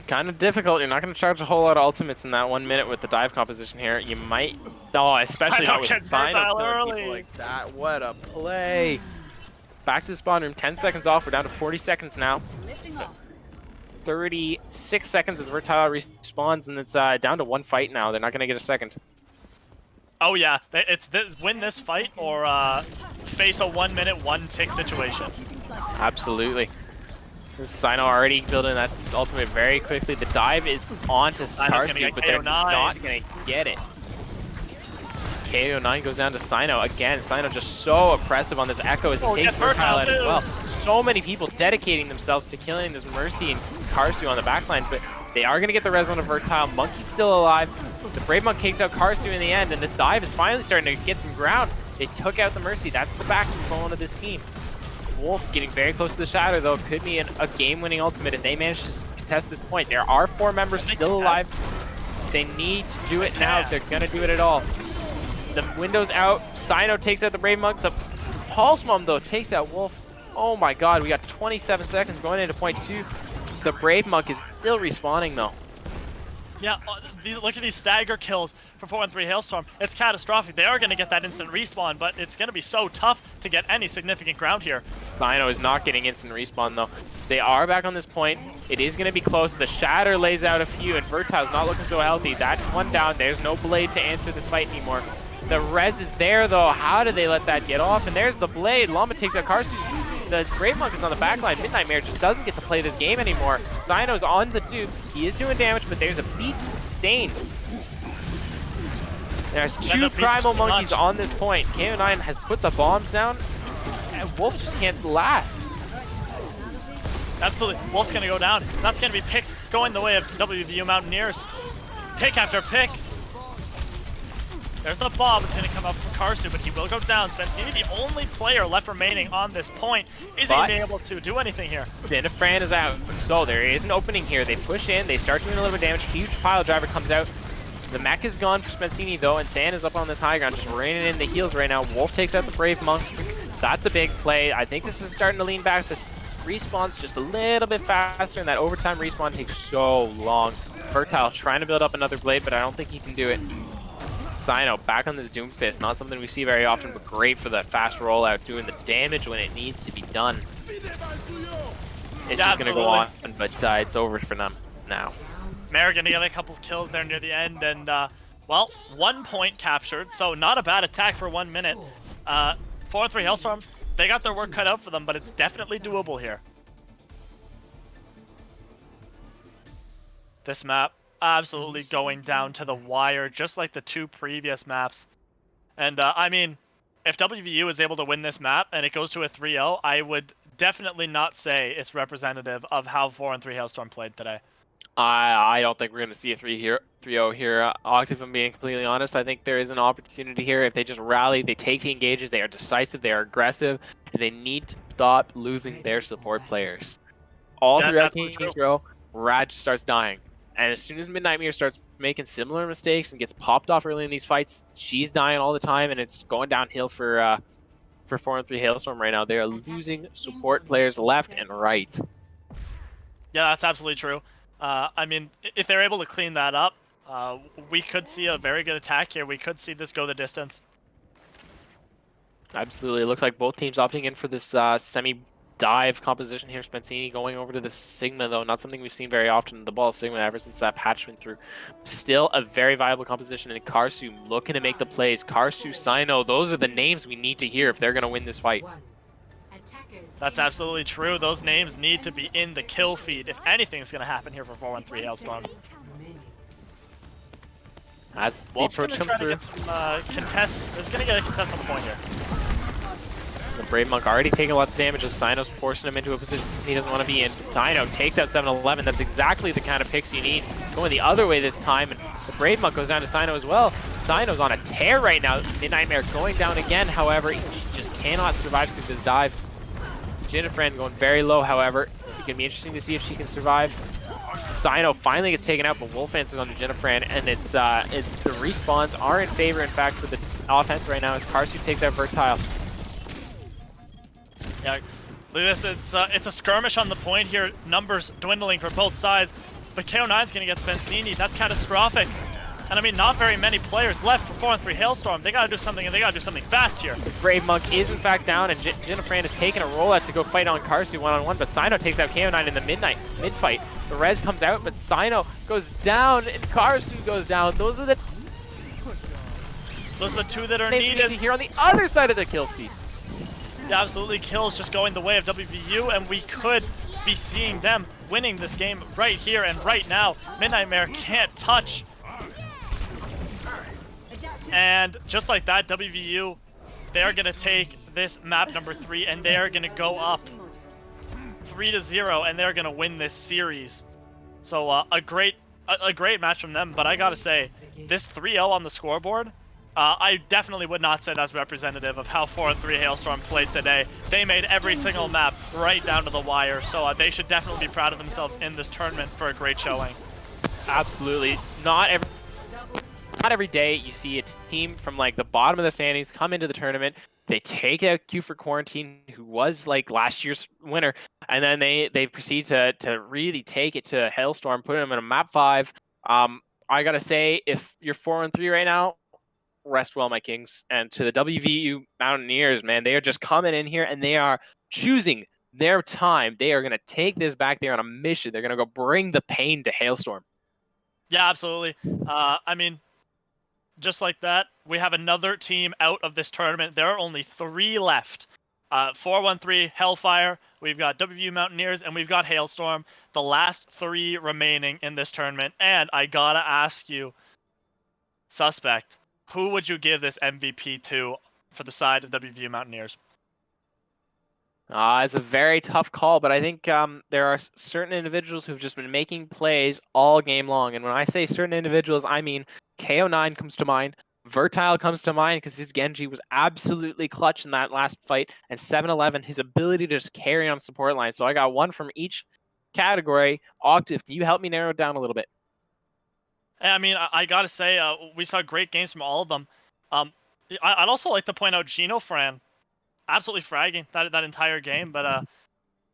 Kind of difficult. You're not going to charge a whole lot of ultimates in that 1 minute with the dive composition here. You might... Oh, especially not with Sino killing people like that. What a play. Back to the spawn room. 10 seconds off. We're down to 40 seconds now. 36 seconds as Vertile respawns, and it's down to 1 fight now. They're not going to get a second. Oh, yeah. It's win this fight or face a 1 minute, 1 tick situation. Absolutely. Sino already building that ultimate very quickly. The dive is on to Starsky, but they're not going to get it. KO9 goes down to Sino. Again, Sino just so oppressive on this Echo as he takes Vertile out as well. So many people dedicating themselves to killing this Mercy and Karsu on the backline, but they are going to get the res on a Vertile. Monkey's still alive. The Brave Monk takes out Karsu in the end, and this dive is finally starting to get some ground. They took out the Mercy. That's the backbone of this team. Wolf getting very close to the Shatter, though. Could be a game-winning ultimate if they manage to contest this point. There are 4 members still alive. They need to do it now if they're going to do it at all. The window's out. Sino takes out the Brave Monk. The Pulse Mom, though, takes out Wolf. Oh my god, we got 27 seconds going into point 2. The Brave Monk is still respawning, though. Yeah, look at these stagger kills for 4-3 Hailstorm. It's catastrophic. They are going to get that instant respawn, but it's going to be so tough to get any significant ground here. Sino is not getting instant respawn, though. They are back on this point. It is going to be close. The Shatter lays out a few, and Vertile's not looking so healthy. That's 1 down. There's no Blade to answer this fight anymore. The res is there, though. How did they let that get off? And there's the Blade. Llama takes out Karsu. The Brave Monk is on the backline. Midnightmare just doesn't get to play this game anymore. Sino's on the 2. He is doing damage, but there's a beat to sustain. There's 2 Primal Monkeys on this point. KO9 has put the bombs down, and Wolf just can't last. Absolutely. Wolf's going to go down. That's going to be picks going the way of WVU Mountaineers. Pick after pick. There's the bomb. It's going to come up from Karsu, but he will go down. Spencini, the only player left remaining on this point, isn't able to do anything here. Dinafran is out, so there is an opening here. They push in, they start doing a little bit of damage. Huge pile driver comes out. The mech is gone for Spencini, though, and Dan is up on this high ground, just raining in the heals right now. Wolf takes out the Brave Monk. That's a big play. I think this is starting to lean back. This respawn's just a little bit faster, and that overtime respawn takes so long. Vertile trying to build up another Blade, but I don't think he can do it. Sino back on this Doomfist, not something we see very often, but great for that fast rollout, doing the damage when it needs to be done. It's just going to go on, but it's over for them now. Mare going to get a couple of kills there near the end, and, well, 1 point captured, so not a bad attack for 1 minute. 4-3 Hailstorm, they got their work cut out for them, but it's definitely doable here. This map, absolutely going down to the wire, just like the 2 previous maps. And, I mean, if WVU is able to win this map and it goes to a 3-0, I would definitely not say it's representative of how 4-3 Hailstorm played today. I don't think we're going to see a 3-0 here. Octave, if I'm being completely honest, I think there is an opportunity here. If they just rally, they take the engages, they are decisive, they are aggressive, and they need to stop losing their support players. All throughout King's Row, Raj starts dying. And as soon as Midnightmare starts making similar mistakes and gets popped off early in these fights, she's dying all the time, and it's going downhill for 4-3 Hailstorm right now. They are losing support players left and right. Yeah, that's absolutely true. I mean, if they're able to clean that up, we could see a very good attack here. We could see this go the distance. Absolutely. It looks like both teams opting in for this semi-dive composition here. Spencini going over to the Sigma, though. Not something we've seen very often. The ball Sigma ever since that patch went through. Still a very viable composition. And Karsu looking to make the plays. Karsu, Sino, those are the names we need to hear if they're going to win this fight. That's absolutely true. Those names need to be in the kill feed if anything's going to happen here for 4-1-3 Hailstorm. As the Wolf's approach gonna comes try to through. get some contest. He's gonna get a contest on the point here. The Brave Monk already taking lots of damage as Sino's forcing him into a position he doesn't want to be in. Sino takes out 7-11. That's exactly the kind of picks you need. Going the other way this time, and the Brave Monk goes down to Sino as well. Sino's on a tear right now. Midnightmare going down again, however, he just cannot survive through this dive. Jennifer going very low, however. It can be interesting to see if she can survive. Sino finally gets taken out, but Wolf answers onto Jennifer, and it's the respawns are in favor, in fact, for the offense right now as Karsu takes out Vertile. Yeah, look at this. It's a skirmish on the point here. Numbers dwindling for both sides. But KO9's gonna get Spencini. That's catastrophic. And I mean, not very many players left for 4-on-3 Hailstorm. They gotta do something, and they gotta do something fast here. The Brave Monk is in fact down, and Jennifer is taking a rollout to go fight on Karsu one-on-one, but Sino takes out KO9 in the mid-fight. The Rez comes out, but Sino goes down, and Karsu goes down. Those are the two that are names we need needed. to hear on the other side of the kill feed. Yeah, absolutely. Kills just going the way of WVU, and we could be seeing them winning this game right here and right now. Midnightmare can't touch. And just like that, WVU, they're going to take this map number 3, and they're going to go up 3-0, and they're going to win this series. So a great match from them, but I got to say, this 3-0 on the scoreboard, I definitely would not say that's representative of how 4-on-3 Hailstorm played today. They made every single map right down to the wire, so they should definitely be proud of themselves in this tournament for a great showing. Absolutely. Not every day you see a team from like the bottom of the standings come into the tournament. They take out Q for Quarantine, who was like last year's winner, and then they proceed to really take it to Hailstorm, put them in a map 5. I gotta say, if you're 4-on-3 right now, rest well, my kings. And to the WVU Mountaineers, man, they are just coming in here and they are choosing their time. They are going to take this back. They're on a mission. They're going to go bring the pain to Hailstorm. Yeah, absolutely. I mean, just like that, we have another team out of this tournament. There are only 3 left. 4-1-3 Hellfire, we've got WVU Mountaineers, and we've got Hailstorm. The last 3 remaining in this tournament. And I gotta ask you, Suspect, who would you give this MVP to for the side of WVU Mountaineers? It's a very tough call, but I think there are certain individuals who've just been making plays all game long. And when I say certain individuals, I mean KO9 comes to mind. Vertile comes to mind because his Genji was absolutely clutch in that last fight. And 7-11, his ability to just carry on support line. So I got one from each category. Octave, can you help me narrow it down a little bit? I mean, I gotta say, we saw great games from all of them. I'd also like to point out Gino Fran, absolutely fragging that entire game. But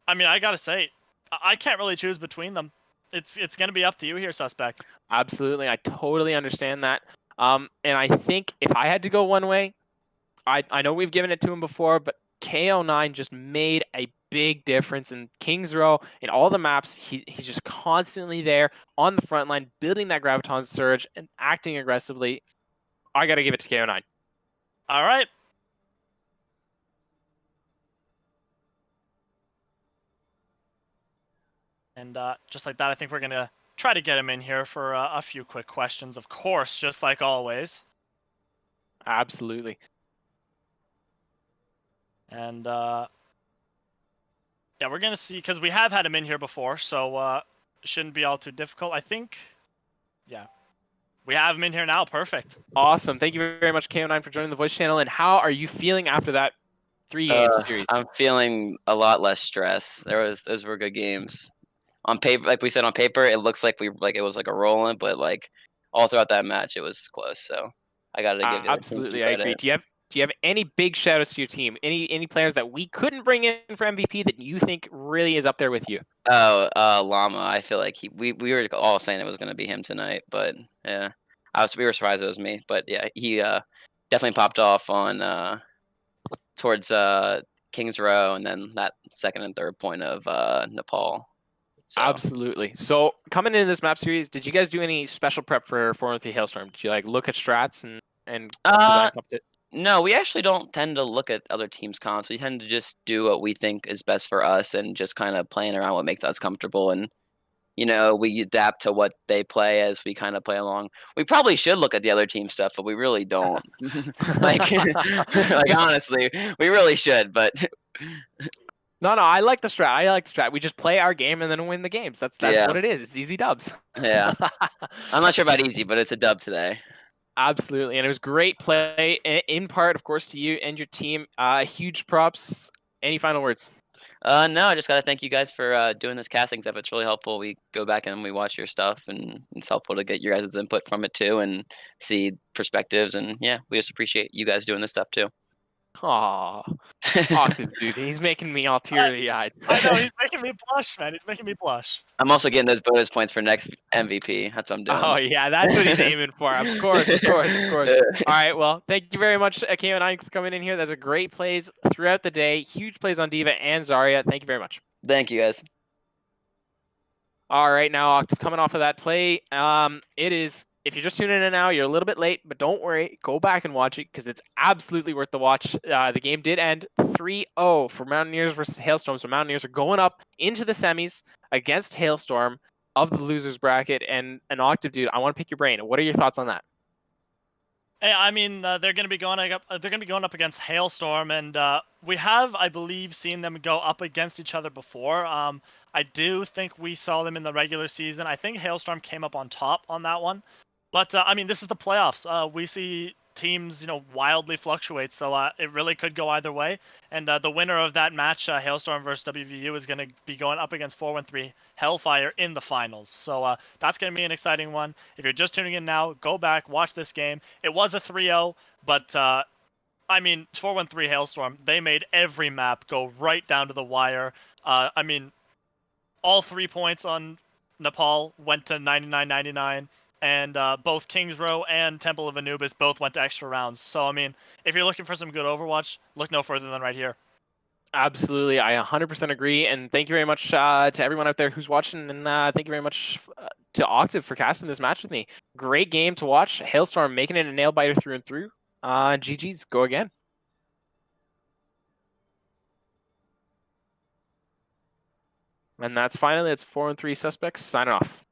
I mean, I gotta say, I can't really choose between them. It's gonna be up to you here, Suspect. Absolutely, I totally understand that. And I think if I had to go one way, I know we've given it to him before, but KO9 just made a big difference in Kings Row. In all the maps, he's just constantly there on the front line, building that Graviton surge and acting aggressively. I got to give it to KO9. All right. And just like that, I think we're going to try to get him in here for a few quick questions, of course, just like always. Absolutely. And yeah, we're going to see, because we have had him in here before, so shouldn't be all too difficult. I think, yeah, we have him in here now. Perfect. Awesome. Thank you very much, KO9, for joining the voice channel. And how are you feeling after that 3-game series? I'm feeling a lot less stress. Those were good games. On paper, like we said, on paper, it looks like it was like a rolling, but like all throughout that match, it was close. So I got to give you absolutely. I agree. Do you have any big shout outs to your team? Any players that we couldn't bring in for MVP that you think really is up there with you? Oh, Llama. I feel like we were all saying it was going to be him tonight, but yeah, we were surprised it was me. But yeah, he definitely popped off on towards Kings Row, and then that second and third point of Nepal. So. Absolutely. So coming into this map series, did you guys do any special prep for 4-on-3 Hailstorm? Did you like look at strats and design up it? No, we actually don't tend to look at other teams' comps. We tend to just do what we think is best for us and just kind of playing around what makes us comfortable. And we adapt to what they play as we kind of play along. We probably should look at the other team stuff, but we really don't. like, honestly, we really should, but No, I like the strat. I like the strat. We just play our game and then win the games. That's yeah, what it is. It's easy dubs. yeah. I'm not sure about easy, but it's a dub today. Absolutely, and it was great play in part, of course, to you and your team. Huge props. Any final words? No, I just gotta thank you guys for doing this casting stuff. It's really helpful. We go back and we watch your stuff, and it's helpful to get your guys' input from it too, and see perspectives. And yeah, we just appreciate you guys doing this stuff too. Aw, Octave, dude, he's making me all teary-eyed. I know, he's making me blush, man. He's making me blush. I'm also getting those bonus points for next MVP. That's what I'm doing. Oh yeah, that's what he's aiming for. Of course, of course, of course. All right, well, thank you very much, KO9, for coming in here. Those are great plays throughout the day. Huge plays on D.Va and Zarya. Thank you very much. Thank you guys. All right, now Octave, coming off of that play, it is. If you're just tuning in now, you're a little bit late, but don't worry. Go back and watch it because it's absolutely worth the watch. The game did end 3-0 for Mountaineers versus Hailstorm. So Mountaineers are going up into the semis against Hailstorm of the losers bracket. And an Octave, dude, I want to pick your brain. What are your thoughts on that? Hey, I mean, they're going to be going up. They're going to be going up against Hailstorm, and we have, I believe, seen them go up against each other before. I do think we saw them in the regular season. I think Hailstorm came up on top on that one. But I mean, this is the playoffs. We see teams, wildly fluctuate, so it really could go either way. And the winner of that match, Hailstorm versus WVU, is going to be going up against 413 Hellfire in the finals. So that's going to be an exciting one. If you're just tuning in now, go back, watch this game. It was a 3-0, but I mean, 413 Hailstorm, they made every map go right down to the wire. I mean, all 3 points on Nepal went to 99.99. And both Kings Row and Temple of Anubis both went to extra rounds. So, I mean, if you're looking for some good Overwatch, look no further than right here. Absolutely. I 100% agree. And thank you very much to everyone out there who's watching. And thank you very much to Octave for casting this match with me. Great game to watch. Hailstorm making it a nail biter through and through. GG's. Go again. And that's finally, it's 4-3 Suspects signing off.